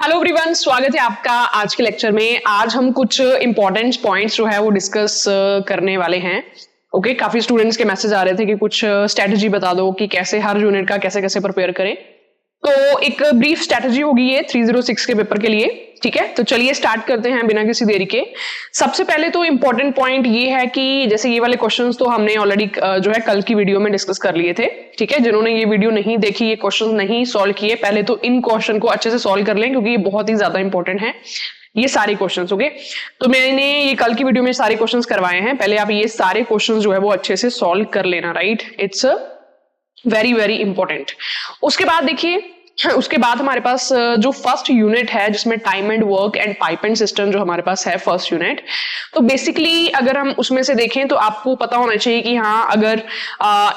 Hello everyone, स्वागत है आपका आज के लेक्चर में। आज हम कुछ इंपॉर्टेंट पॉइंट्स जो है वो डिस्कस करने वाले हैं। ओके, काफी स्टूडेंट्स के मैसेज आ रहे थे कि कुछ स्ट्रेटजी बता दो कि कैसे हर यूनिट का कैसे कैसे प्रिपेयर करें। तो एक ब्रीफ स्ट्रेटजी होगी ये 306 के पेपर के लिए। ठीक है, तो चलिए स्टार्ट करते हैं बिना किसी देरी के। सबसे पहले तो इंपॉर्टेंट पॉइंट ये है कि जैसे ये वाले क्वेश्चंस तो हमने ऑलरेडी जो है कल की वीडियो में डिस्कस कर लिए थे। ठीक है, जिन्होंने ये वीडियो नहीं देखी, ये क्वेश्चन नहीं सॉल्व किए, पहले तो इन क्वेश्चन को अच्छे से सॉल्व कर लें क्योंकि ये बहुत ही ज्यादा इंपॉर्टेंट है ये सारे क्वेश्चंस। ओके, तो मैंने ये कल की वीडियो में सारे क्वेश्चंस करवाए हैं। पहले आप ये सारे क्वेश्चंस जो है वो अच्छे से सॉल्व कर लेना, right. It's very very important. उसके बाद देखिए, उसके बाद हमारे पास जो फर्स्ट यूनिट है जिसमें time and work and pipe and system जो हमारे पास है फर्स्ट यूनिट, तो बेसिकली अगर हम उसमें से देखें तो आपको पता होना चाहिए कि हाँ, अगर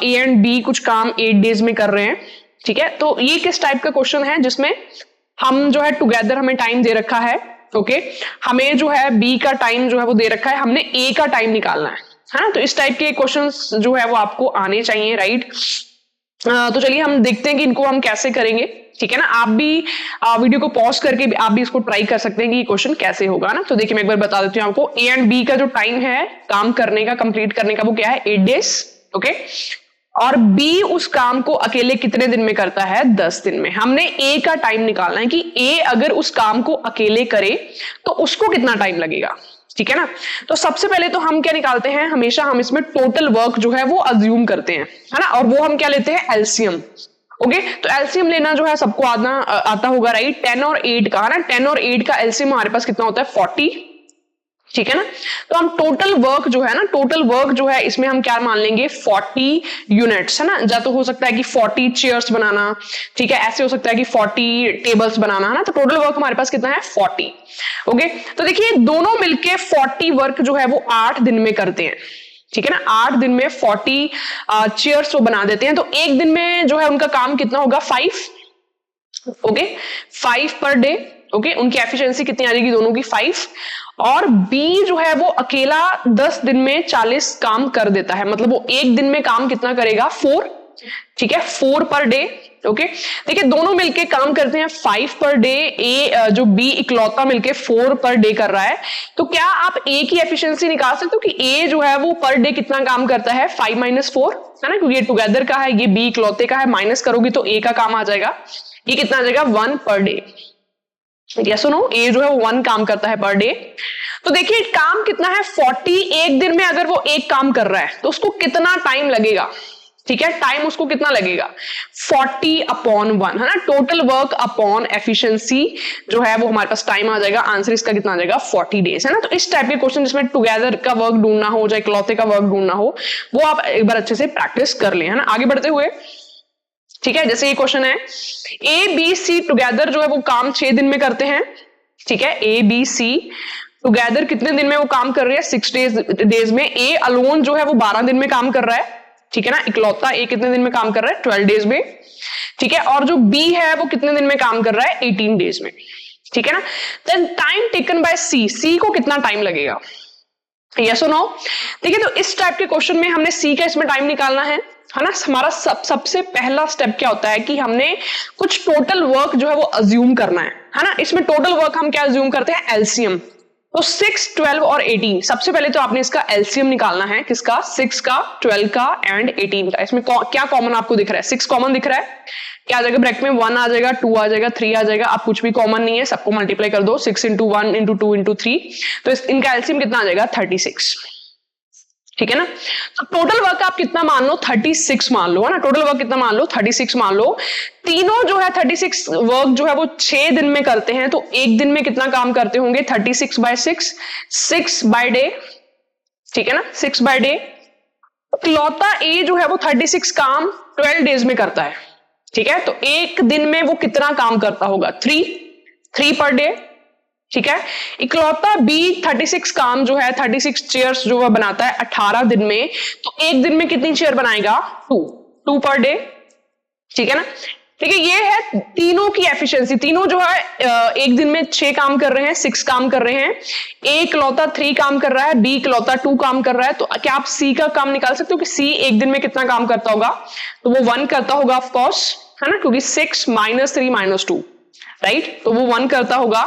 ए एंड बी कुछ काम 8 डेज में कर रहे हैं, ठीक है, तो ये किस टाइप का क्वेश्चन है जिसमें हम जो है टुगेदर हमें टाइम दे रखा है। ओके, हमें जो है बी का टाइम जो है वो दे रखा है, हमने ए का टाइम निकालना है ना। तो इस टाइप के क्वेश्चंस जो है वो आपको आने चाहिए, राइट। तो चलिए हम देखते हैं कि इनको हम कैसे करेंगे। ठीक है ना, आप भी वीडियो को पॉज करके आप भी इसको ट्राई कर सकते हैं कि ये क्वेश्चन कैसे होगा ना। तो देखिए मैं एक बार बता देती हूँ आपको, ए एंड बी का जो टाइम है काम करने का, कंप्लीट करने का, वो क्या है 8 डेज। ओके, और बी उस काम को अकेले कितने दिन में करता है 10 दिन में। हमने ए का टाइम निकालना है कि ए अगर उस काम को अकेले करे तो उसको कितना टाइम लगेगा। ठीक है ना, तो सबसे पहले तो हम क्या निकालते हैं, हमेशा हम इसमें टोटल वर्क जो है वो अज्यूम करते हैं, है ना, और वो हम क्या लेते हैं एलसीएम। ओके, तो एलसीएम लेना जो है सबको आता होगा, राइट। 10 और 8 का, है ना, 10 और 8 का एलसीएम हमारे पास कितना होता है 40। ठीक है ना, तो हम टोटल वर्क जो है ना, टोटल वर्क जो है इसमें हम क्या मान लेंगे 40 यूनिट्स, है ना। या तो हो सकता है कि 40 चेयर्स बनाना, ठीक है, ऐसे हो सकता है कि 40 टेबल्स बनाना, है ना। तो टोटल वर्क हमारे पास कितना है 40। ओके, तो देखिए दोनों मिलके 40 वर्क जो है वो 8 दिन में करते हैं। ठीक है ना, 8 दिन में 40 चेयर्स वो बना देते हैं। तो एक दिन में जो है उनका काम कितना होगा 5। Okay, 5 per day. ओके, उनकी एफिशिएंसी कितनी आ जाएगी दोनों की 5। और बी जो है वो अकेला 10 दिन में 40 काम कर देता है, मतलब वो एक दिन में काम कितना करेगा 4। ठीक है, 4 पर डे। ओके, देखिए दोनों मिलके काम करते हैं 5 पर डे। ए जो बी इकलौता मिलके 4 पर डे कर रहा है। तो क्या आप ए की एफिशिएंसी निकाल सकते हो कि ए जो है वो पर डे कितना काम करता है 5 - 4, है ना, क्योंकि ये टुगेदर का है, ये बी इकलौते का है, माइनस करोगी तो ए का काम आ जाएगा। ये कितना आ जाएगा 1 पर डे। यस और नो, ए जो है वो 1 काम करता है पर डे। तो देखिए काम कितना है 40। एक दिन में अगर वो एक काम कर रहा है तो उसको कितना टाइम लगेगा। ठीक है, टाइम उसको कितना लगेगा 40/1, है ना, टोटल वर्क अपॉन एफिशिएंसी जो है वो हमारे पास टाइम आ जाएगा। आंसर इसका कितना आ जाएगा 40 डेज, है ना। तो इस टाइप के क्वेश्चन जिसमें टुगेदर का वर्क ढूंढना हो, चाहे इकलौते का वर्क ढूंढना हो, वो आप एक बार अच्छे से प्रैक्टिस कर लें, है ना। आगे बढ़ते हुए, ठीक है, जैसे ये क्वेश्चन है, ए बी सी टुगेदर जो है वो काम 6 दिन में करते हैं। ठीक है, ए बी सी टुगेदर कितने दिन में वो काम कर रहे हैं 6 डेज में। ए अलोन जो है वो 12 दिन में काम कर रहा है। ठीक है ना, इकलौता ए कितने दिन में काम कर रहा है 12 डेज में। ठीक है, और जो बी है वो कितने दिन में काम कर रहा है 18 डेज में। ठीक है ना, देन टाइम टेकन बाय सी, सी को कितना टाइम लगेगा, यस और नो। ठीक है, तो इस टाइप के क्वेश्चन में हमने सी का इसमें टाइम निकालना है ना। हमारा सबसे पहला स्टेप क्या होता है कि हमने कुछ टोटल वर्क जो है वो अज्यूम करना है ना। इसमें टोटल वर्क हम क्या अज्यूम करते हैं एलसीएम। तो 6, 12 और 18, सबसे पहले तो आपने इसका एलसीएम निकालना है, किसका 6 का, 12 का एंड 18 का। इसमें क्या कॉमन आपको दिख रहा है 6 कॉमन दिख रहा है, क्या आ जाएगा ब्रैकेट में 1 आ जाएगा, 2 आ जाएगा, 3 आ जाएगा। आप कुछ भी कॉमन नहीं है, सबको मल्टीप्लाई कर दो, 6 × 1 × 2 × 3, तो इनका एलसीएम कितना आ जाएगा 36। ठीक है ना, तो टोटल वर्क आप कितना मान लो 36 मान लो, है ना। टोटल वर्क कितना मान लो 36 मान लो। तीनों जो है 36 वर्क जो है वो 6 दिन में करते हैं, तो एक दिन में कितना काम करते होंगे 36/6, 6 बाय डे। ठीक है ना, 6 बाय डे। इकलौता ए जो है वो 36 काम 12 डेज में करता है। ठीक है, तो एक दिन में वो कितना काम करता होगा 3 पर डे। ठीक है, इकलौता बी 36 काम जो है 36 चेयर्स जो वह बनाता है 18 दिन में, तो एक दिन में कितनी चेयर बनाएगा 2 पर डे। ठीक है ना, ठीक है, ये है तीनों की एफिशिएंसी। तीनों जो है एक दिन में 6 काम कर रहे हैं, 6 काम कर रहे हैं। ए इकलौता 3 काम कर रहा है, बी इकलौता 2 काम कर रहा है। तो क्या आप सी का काम निकाल सकते हो कि सी एक दिन में कितना काम करता होगा, तो वो 1 करता होगा ऑफ कोर्स, है ना, क्योंकि 6 - 3 - 2। राइट, तो वो 1 करता होगा।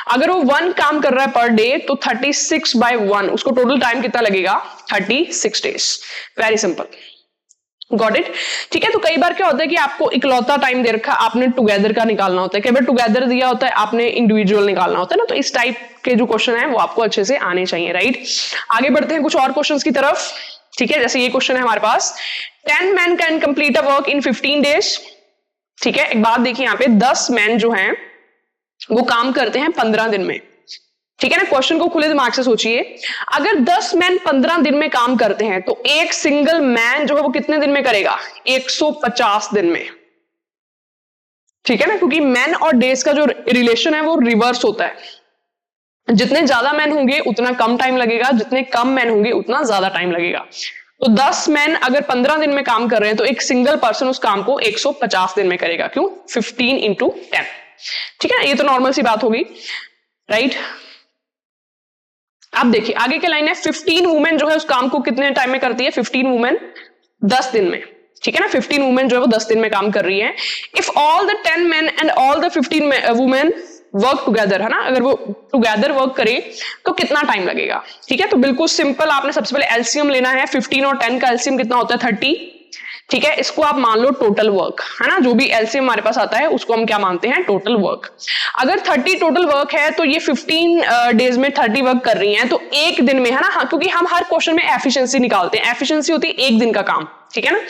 अगर वो 1 काम कर रहा है पर डे तो 36/1 उसको टोटल टाइम कितना लगेगा, 36 days. Very simple, got it. ठीक है, तो कई बार क्या होता है कि आपको इकलौता टाइम दे रखा, आपने टुगेदर का निकालना होता है, कई बार टुगेदर दिया होता है, आपने इंडिविजुअल निकालना होता है ना, तो इस टाइप के जो क्वेश्चन है वो आपको अच्छे से आने चाहिए, राइट। आगे बढ़ते हैं कुछ और क्वेश्चंस की तरफ। ठीक है, जैसे ये क्वेश्चन है हमारे पास, 10 men can complete a work in 15 days. ठीक है, एक बात देखिए यहाँ पे, 10 मैन जो हैं वो काम करते हैं 15 दिन में। ठीक है ना, क्वेश्चन को खुले दिमाग से सोचिए, अगर 10 मैन 15 दिन में काम करते हैं तो एक सिंगल मैन जो है वो कितने दिन में करेगा, 150 दिन में। ठीक है ना, क्योंकि मैन और डेज का जो रिलेशन है वो रिवर्स होता है, जितने ज्यादा मैन होंगे उतना कम टाइम लगेगा, जितने कम मैन होंगे उतना ज्यादा टाइम लगेगा। तो 10 मैन अगर 15 दिन में काम कर रहे हैं तो एक सिंगल पर्सन उस काम को 150 दिन में करेगा। क्यों, 15 × 10। ठीक है ना, ये तो नॉर्मल सी बात होगी, राइट। अब देखिए आगे के लाइन है, 15 वुमेन जो है उस काम को कितने टाइम में करती है, 15 वुमेन 10 दिन में। ठीक है ना, 15 वुमेन जो है वो 10 दिन में काम कर रही है। If all the 10 men and all the 15 women work together, है ना, अगर वो टुगेदर वर्क करे तो कितना टाइम लगेगा। ठीक है, तो बिल्कुल सिंपल, आपने सबसे पहले एलसीएम लेना है। 15 और 10 का एलसीएम कितना होता है, 30। ठीक है, इसको आप मान लो टोटल वर्क, है ना, जो भी एलसीएम हमारे पास आता है उसको हम क्या मानते हैं, टोटल वर्क। अगर 30 टोटल वर्क है तो ये 15 डेज में 30 वर्क कर रही हैं, तो एक दिन में, है ना, क्योंकि हम हर क्वेश्चन में एफिशिएंसी निकालते हैं, एफिशिएंसी होती है एक दिन का काम। ठीक है ना,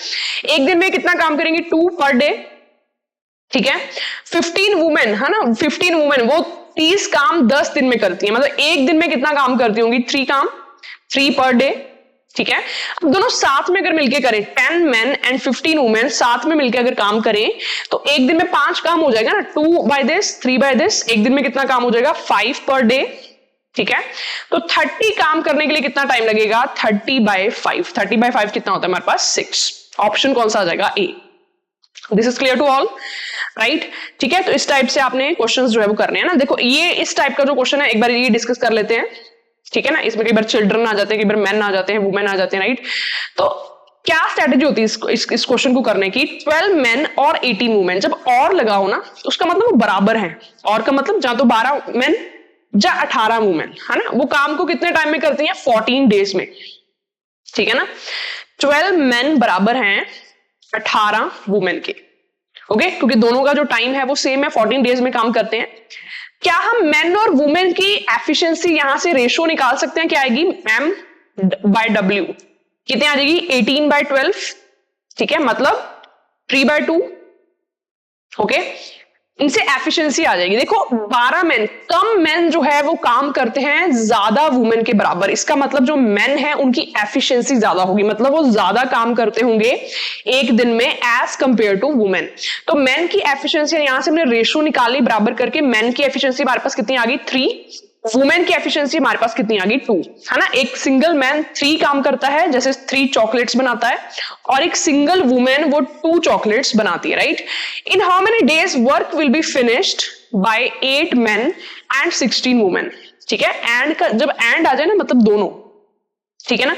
एक दिन में कितना काम करेंगे, 2 पर डे। ठीक है, 15 वुमेन, है ना, 15 वुमेन वो 30 काम 10 दिन में करती है, मतलब एक दिन में कितना काम करती होंगी, 3 काम, 3 पर डे। ठीक है, अब दोनों साथ में अगर मिलके करें, 10 men एंड 15 वुमेन साथ में मिलकर अगर काम करें तो एक दिन में 5 काम हो जाएगा ना, 2 by this 3 by this, एक दिन में कितना काम हो जाएगा, 5 पर डे। ठीक है, तो 30 काम करने के लिए कितना टाइम लगेगा, 30/5। 30/5 कितना होता है हमारे पास, 6। ऑप्शन कौन सा आ जाएगा, A. This is clear to all, right. ठीक है, तो इस टाइप से आपने क्वेश्चंस जो है वो करने हैं ना। देखो ये इस टाइप का जो क्वेश्चन है एक बार ये डिस्कस कर लेते हैं। ठीक है ना, इसमें कई बार चिल्ड्रन आ जाते हैं, कई बार मैन आ जाते हैं, वुमेन आ जाते हैं, राइट। तो क्या स्ट्रेटेजी होती है इस क्वेश्चन को करने की, 12 मैन और 18 वुमेन, जब और लगाओ ना तो उसका मतलब वो बराबर है, और का मतलब जहां तो 12 मैन या 18 वुमेन, है ना, वो काम को कितने टाइम में करती हैं, 14 डेज में। ठीक है ना, 12 मैन बराबर हैं 18 वुमेन के। ओके, क्योंकि दोनों का जो टाइम है वो सेम है, 14 डेज में काम करते हैं। क्या हम मेन और वुमेन की एफिशिएंसी यहां से रेशो निकाल सकते हैं, क्या आएगी, M/W कितने आ जाएगी, 18/12। ठीक है, मतलब 3/2। ओके, इनसे एफिशिएंसी आ जाएगी। देखो 12 मैन, कम मैन जो है वो काम करते हैं ज्यादा वुमेन के बराबर, इसका मतलब जो मैन है उनकी एफिशिएंसी ज्यादा होगी, मतलब वो ज्यादा काम करते होंगे एक दिन में एज कंपेयर टू वुमेन। तो मैन की एफिशिएंसी यहां से हमने रेशो निकाली बराबर करके, मैन की एफिशिएंसी हमारे पास कितनी आ गई, 3। वुमेन की एफिशिएंसी हमारे पास कितनी आ गई, 2, है ना। एक सिंगल मैन 3 काम करता है, जैसे 3 चॉकलेट्स बनाता है, और एक सिंगल वुमेन वो 2 चॉकलेट्स बनाती है, right. In how many days work will be finished by 8 men and 16 women. ठीक है, एंड का जब एंड आ जाए ना, मतलब दोनों। ठीक है ना,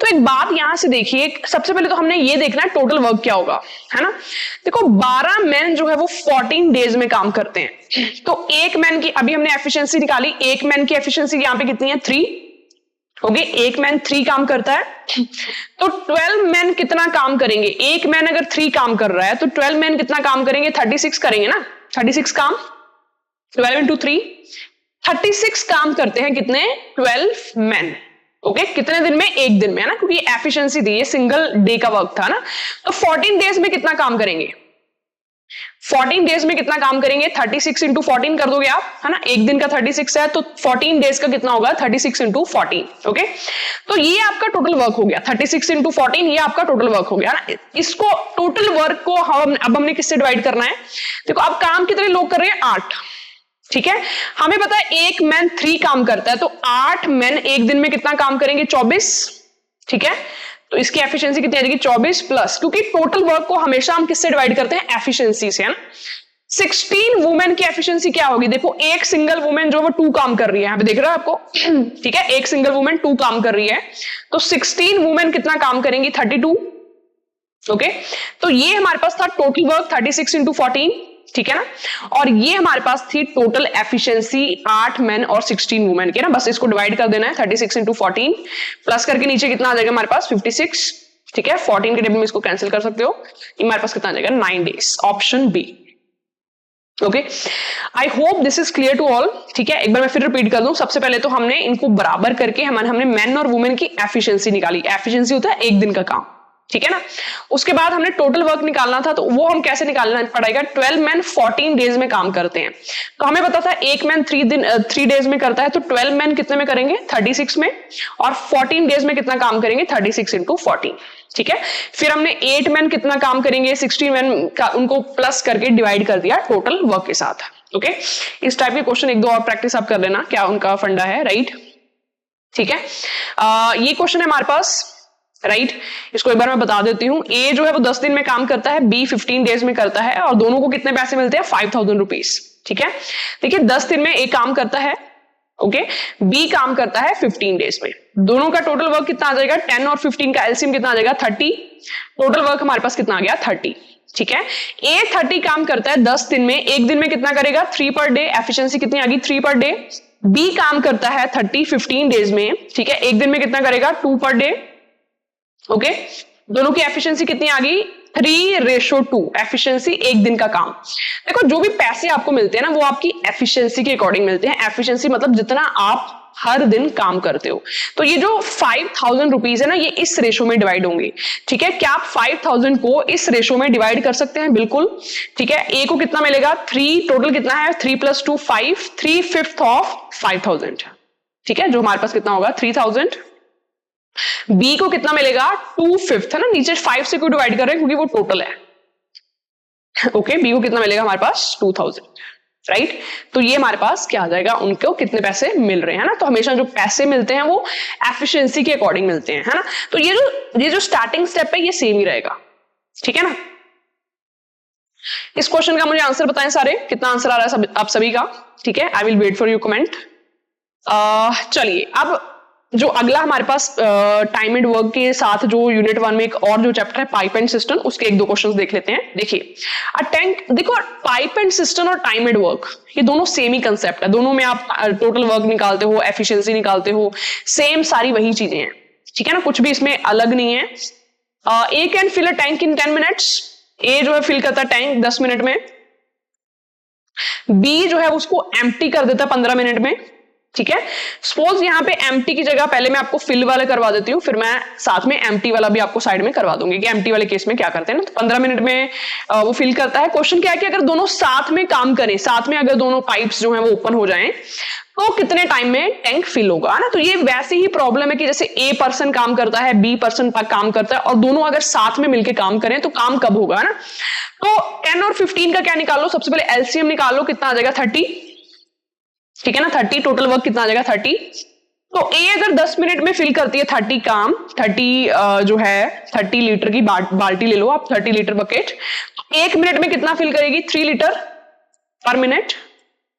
तो एक बात यहां से देखिए, सबसे पहले तो हमने ये देखना है टोटल वर्क क्या होगा, है ना। देखो 12 मैन जो है वो 14 डेज में काम करते हैं, तो एक मैन की अभी हमने एफिशिएंसी निकाली, एक मैन की एफिशिएंसी यहां पे कितनी है, 3। ओके, एक मैन 3 काम करता है, तो 12 मैन कितना काम करेंगे, एक मैन अगर 3 काम कर रहा है तो 12 मैन कितना काम करेंगे, 36 करेंगे ना, 36 काम, 12 × 3 36 काम करते हैं कितने, 12 मैन। ओके, कितने दिन में, एक दिन में, है ना, क्योंकि एफिशिएंसी दी, ये सिंगल डे का वर्क था ना। तो 14 डेज में कितना काम करेंगे, 14 डेज में कितना काम करेंगे, 36 × 14 कर दोगे आप, है ना, एक दिन का 36 है तो 14 डेज का कितना होगा, 36 × 14। ओके, तो ये आपका टोटल वर्क हो गया, 36 × 14 ये आपका टोटल वर्क हो गया ना। इसको टोटल वर्क को अब हमने किससे डिवाइड करना है, देखो अब काम कितने लोग कर रहे हैं, 8। ठीक है, हमें पता है एक मैन 3 काम करता है, तो 8 मैन एक दिन में कितना काम करेंगे, 24। ठीक है, तो इसकी एफिशिएंसी कितनी आ जाएगी, 24 प्लस, क्योंकि टोटल वर्क को हमेशा हम किससे डिवाइड करते हैं, एफिशिएंसी से, है ना। 16 वुमेन की एफिशिएंसी क्या होगी, देखो एक सिंगल वुमेन जो वो 2 काम कर रही है, यहाँ पे देख रहे हो आपको। ठीक है, एक सिंगल वुमेन 2 काम कर रही है, तो 16 वुमेन कितना काम करेंगी, 32। ओके, तो ये हमारे पास था टोटल वर्क 36 × 14। ठीक है ना। और ये हमारे पास थी टोटल एफिशिएंसी 8 मेन और 16 वुमेन की ना, बस इसको डिवाइड कर देना है 36 इंटू 14 प्लस करके नीचे कितना आ जाएगा हमारे पास 56, ठीक है। 14 के टेबल में इसको कैंसिल कर सकते हो, ये हमारे पास कितना आ जाएगा 9 days, option B. Okay, I hope this is clear to all, ठीक है। एक बार मैं फिर रिपीट कर दूं, सबसे पहले तो हमने इनको बराबर करके हमने मेन और वुमेन की एफिशिएंसी निकाली। एफिशिएंसी होता है एक दिन का काम, ठीक है ना। उसके बाद हमने टोटल वर्क निकालना था, तो वो हम कैसे निकालना पड़ेगा, 12 मैन 14 डेज में काम करते हैं, तो हमें पता था एक मैन 3 डेज में करता है, तो 12 मैन कितने में करेंगे 36 में, और 14 डेज में कितना काम करेंगे 36 इंटू 14, ठीक है। फिर हमने 8 मैन कितना काम करेंगे 16 मैन का, उनको प्लस करके डिवाइड कर दिया टोटल वर्क के साथ। ओके, इस टाइप के क्वेश्चन एक दो और प्रैक्टिस आप कर लेना, क्या उनका फंडा है, राइट, ठीक है। ये क्वेश्चन है हमारे पास, राइट, इसको एक बार मैं बता देती हूं। ए जो है वो 10 दिन में काम करता है, बी 15 डेज में करता है, और दोनों को कितने पैसे मिलते हैं 5000 रुपीज, ठीक है। देखिए 10 दिन में ए काम करता है, ओके, बी काम करता है 15 डेज में, दोनों का टोटल वर्क कितना आ जाएगा 10 और 15 का एलसीएम कितना आ जाएगा 30, टोटल वर्क हमारे पास कितना आ गया 30, ठीक है। ए 30 काम करता है 10 दिन में, एक दिन में कितना करेगा 3 पर डे, एफिशिएंसी कितनी आ गई 3 पर डे। बी काम करता है 30 15 डेज में, ठीक है, एक दिन में कितना करेगा 2 पर डे, ओके। दोनों की एफिशिएंसी कितनी आ गई 3:2, एफिशिएंसी एक दिन का काम। देखो जो भी पैसे आपको मिलते हैं ना वो आपकी एफिशिएंसी के अकॉर्डिंग मिलते हैं, एफिशिएंसी मतलब जितना आप हर दिन काम करते हो। तो ये जो 5000 रुपीज है ना, ये इस रेशो में डिवाइड होंगे, ठीक है। क्या आप 5000 को इस रेशो में डिवाइड कर सकते हैं, बिल्कुल, ठीक है। ए को कितना मिलेगा 3, टोटल कितना है 3 + 2 5, 3/5 ऑफ 5000, ठीक है, जो हमारे पास कितना होगा 3000। बी को कितना मिलेगा 2/5 है ना, नीचे 5 से क्यों डिवाइड कर रहे हैं क्योंकि वो टोटल है, ओके। बी को कितना मिलेगा हमारे पास 2000, राइट। तो ये हमारे पास क्या आ जाएगा, उनको कितने पैसे मिल रहे हैं ना। तो हमेशा जो पैसे मिलते हैं वो एफिशिएंसी के अकॉर्डिंग मिलते हैं, है ना। तो ये जो स्टार्टिंग स्टेप है ये सेम ही रहेगा, ठीक है ना। इस क्वेश्चन का मुझे आंसर बताएं सारे, कितना आंसर आ रहा है आप सभी का, ठीक है। I will wait for your comment. चलिए अब जो अगला हमारे पास टाइम एंड वर्क के साथ जो यूनिट 1 में एक और जो चैप्टर है पाइप एंड सिस्टम, उसके एक दो क्वेश्चंस देख लेते हैं। देखिए टैंक, देखो पाइप एंड सिस्टम और टाइम एंड वर्क ये दोनों सेम ही कंसेप्ट है, दोनों में आप टोटल वर्क निकालते हो, एफिशिएंसी निकालते हो, सेम सारी वही चीजें हैं, ठीक है ना, कुछ भी इसमें अलग नहीं है। A can fill a tank in 10 minutes, A जो है फिल करता है टैंक 10 मिनट में, बी जो है उसको एम्प्टी कर देता है 15 मिनट में, ठीक है। सपोज यहां पे एम्प्टी की जगह पहले मैं आपको फिल वाला करवा देती हूं, फिर मैं साथ में एम्प्टी वाला भी आपको साइड में करवा दूंगी कि एम्प्टी वाले केस में क्या करते हैं ना। तो 15 मिनट में वो फिल करता है। क्वेश्चन क्या है कि अगर दोनों साथ में काम करें, साथ में अगर दोनों पाइप्स जो है वो ओपन हो जाएं तो कितने टाइम में टैंक फिल होगा, है ना। तो ये वैसे ही प्रॉब्लम है कि जैसे ए पर्सन काम करता है, बी पर्सन काम करता है, और दोनों अगर साथ में मिलकर काम करें तो काम कब होगा, है ना। तो 10 और 15 का क्या निकालो, सबसे पहले एलसीएम निकालो, कितना आ जाएगा 30, ठीक है ना। 30 टोटल वर्क कितना आ जाएगा 30। तो ए अगर 10 मिनट में फिल करती है 30 काम, 30 जो है 30 लीटर की बाल्टी ले लो आप, 30 लीटर बकेट, तो 1 मिनट में कितना फिल करेगी 3 लीटर पर मिनट,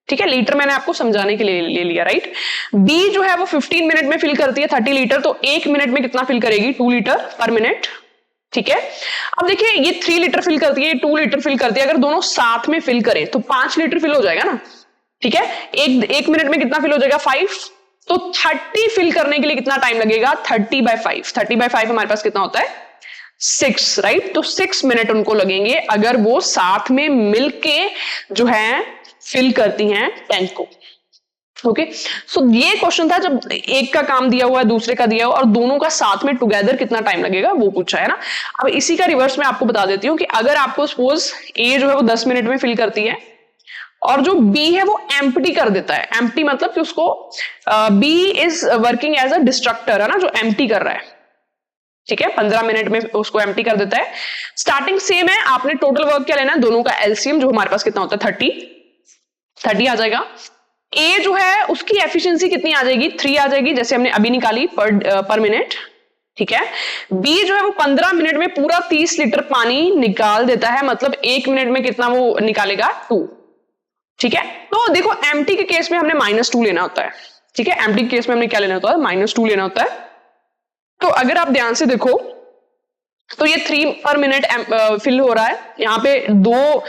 ठीक है। लीटर मैंने आपको समझाने के लिए ले लिया, राइट। बी जो है वो 15 मिनट में फिल करती है 30 लीटर, तो 1 मिनट में कितना फिल करेगी 2 लीटर पर मिनट, ठीक है। अब देखिए ये 3 लीटर फिल करती है, 2 लीटर फिल करती है, अगर दोनों साथ में फिल करें तो 5 लीटर फिल हो जाएगा ना, ठीक है। एक मिनट में कितना फिल हो जाएगा 5, तो 30 फिल करने के लिए कितना टाइम लगेगा 30/5, 30/5 हमारे पास कितना होता है 6, राइट। तो 6 मिनट उनको लगेंगे अगर वो साथ में मिलके जो है फिल करती हैं टैंक को, ओके। सो ये क्वेश्चन था जब एक का काम दिया हुआ है, दूसरे का दिया हुआ, और दोनों का साथ में टुगेदर कितना टाइम लगेगा वो पूछा है ना। अब इसी का रिवर्स में आपको बता देती हूँ कि अगर आपको सपोज ए जो है वो 10 मिनट में फिल करती है और जो बी है वो एम्प्टी कर देता है, एम्प्टी मतलब कि उसको B is working as a destructor, है ना, जो एम्प्टी कर रहा है, ठीक है। 15 मिनट में उसको एम्प्टी कर देता है। स्टार्टिंग सेम है, आपने टोटल वर्क क्या लेना है, दोनों का एलसीएम जो हमारे पास कितना होता है 30 आ जाएगा। ए जो है उसकी एफिशिएंसी कितनी आ जाएगी 3 आ जाएगी, जैसे हमने अभी निकाली पर मिनट, ठीक है। बी जो है वो 15 मिनट में पूरा 30 लीटर पानी निकाल देता है, मतलब 1 मिनट में कितना वो निकालेगा 2, ठीक है। तो देखो एम्प्टी के केस में हमने -2 लेना होता है, ठीक है। एम्प्टी के केस में हमने क्या लेना होता है -2 लेना होता है। तो अगर आप ध्यान से देखो तो ये 3 पर मिनट फिल हो रहा है, यहाँ पे 2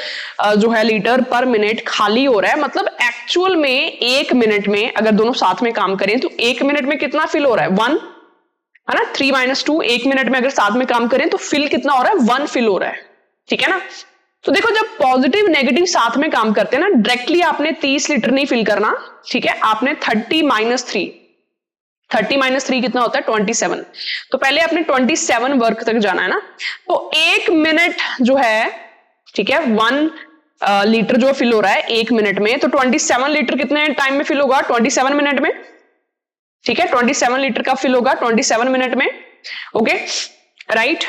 जो है लीटर पर मिनट खाली हो रहा है। मतलब एक्चुअल में 1 मिनट में अगर दोनों साथ में काम करें तो 1 मिनट में कितना फिल हो रहा है, 1 है ना। 3 - 2 1 मिनट में अगर साथ में काम करें तो फिल कितना हो रहा है, 1 फिल हो रहा है, ठीक है ना। तो देखो जब पॉजिटिव नेगेटिव साथ में काम करते हैं ना, डायरेक्टली आपने 30 लीटर नहीं फिल करना, ठीक है, आपने 30 - 3 कितना होता है, 27। तो पहले आपने 27 वर्क तक जाना है ना। तो 1 मिनट जो है, ठीक है, 1 लीटर जो फिल हो रहा है 1 मिनट में, तो 27 लीटर कितने टाइम में फिल होगा, 27 मिनट में, ठीक है। 27 लीटर का फिल होगा 27 मिनट में, ओके राइट,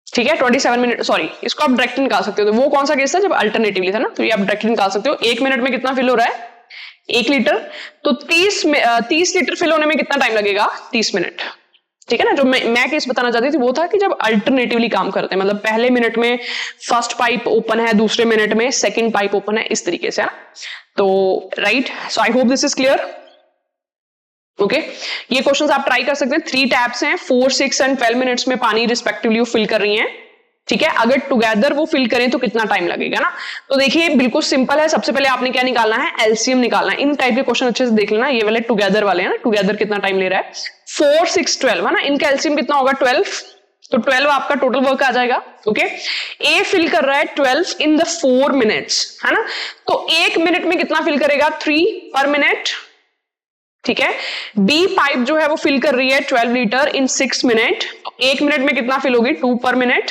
ठीक है। 27 मिनट, सॉरी, इसको आप डायरेक्ट निकाल सकते हो। तो वो कौन सा केस था जब अल्टरनेटिवली था ना, तो ये आप डायरेक्ट निकाल सकते हो। 1 मिनट में कितना फिल हो रहा है, 1 लीटर, तो 30 लीटर फिल होने में कितना टाइम लगेगा, 30 मिनट, ठीक है ना। जो मैं केस बताना चाहती थी वो था कि जब अल्टरनेटिवली काम करते हैं, मतलब पहले मिनट में फर्स्ट पाइप ओपन है, दूसरे मिनट में सेकंड पाइप ओपन है, इस तरीके से, है ना। तो right, so I hope this is clear, okay. ये क्वेश्चंस आप ट्राई कर सकते हैं। 3 टैप्स हैं, 4, 6 एंड 12 मिनट्स में पानी रिस्पेक्टिवली वो फिल कर रही हैं, ठीक है। अगर टुगेदर वो फिल करें तो कितना टाइम लगेगा ना। तो देखिए बिल्कुल सिंपल है, सबसे पहले आपने क्या निकालना है, एलसीएम निकालना है। इन टाइप के क्वेश्चन अच्छे से देख लेना, ये वाले टुगेदर वाले हैं ना, टुगेदर कितना टाइम ले रहा है, 4, 6, 12 है ना। इनका एलसीएम कितना होगा, 12, तो 12 आपका टोटल वर्क आ जाएगा, ओके। ए फिल कर रहा है 12 इन द 4 मिनट्स, है ना। तो 1 मिनट में कितना फिल करेगा, 3 पर मिनट, ठीक है। बी पाइप जो है वो फिल कर रही है 12 लीटर इन 6 मिनट, 1 मिनट में कितना फिल होगी, 2 पर मिनट।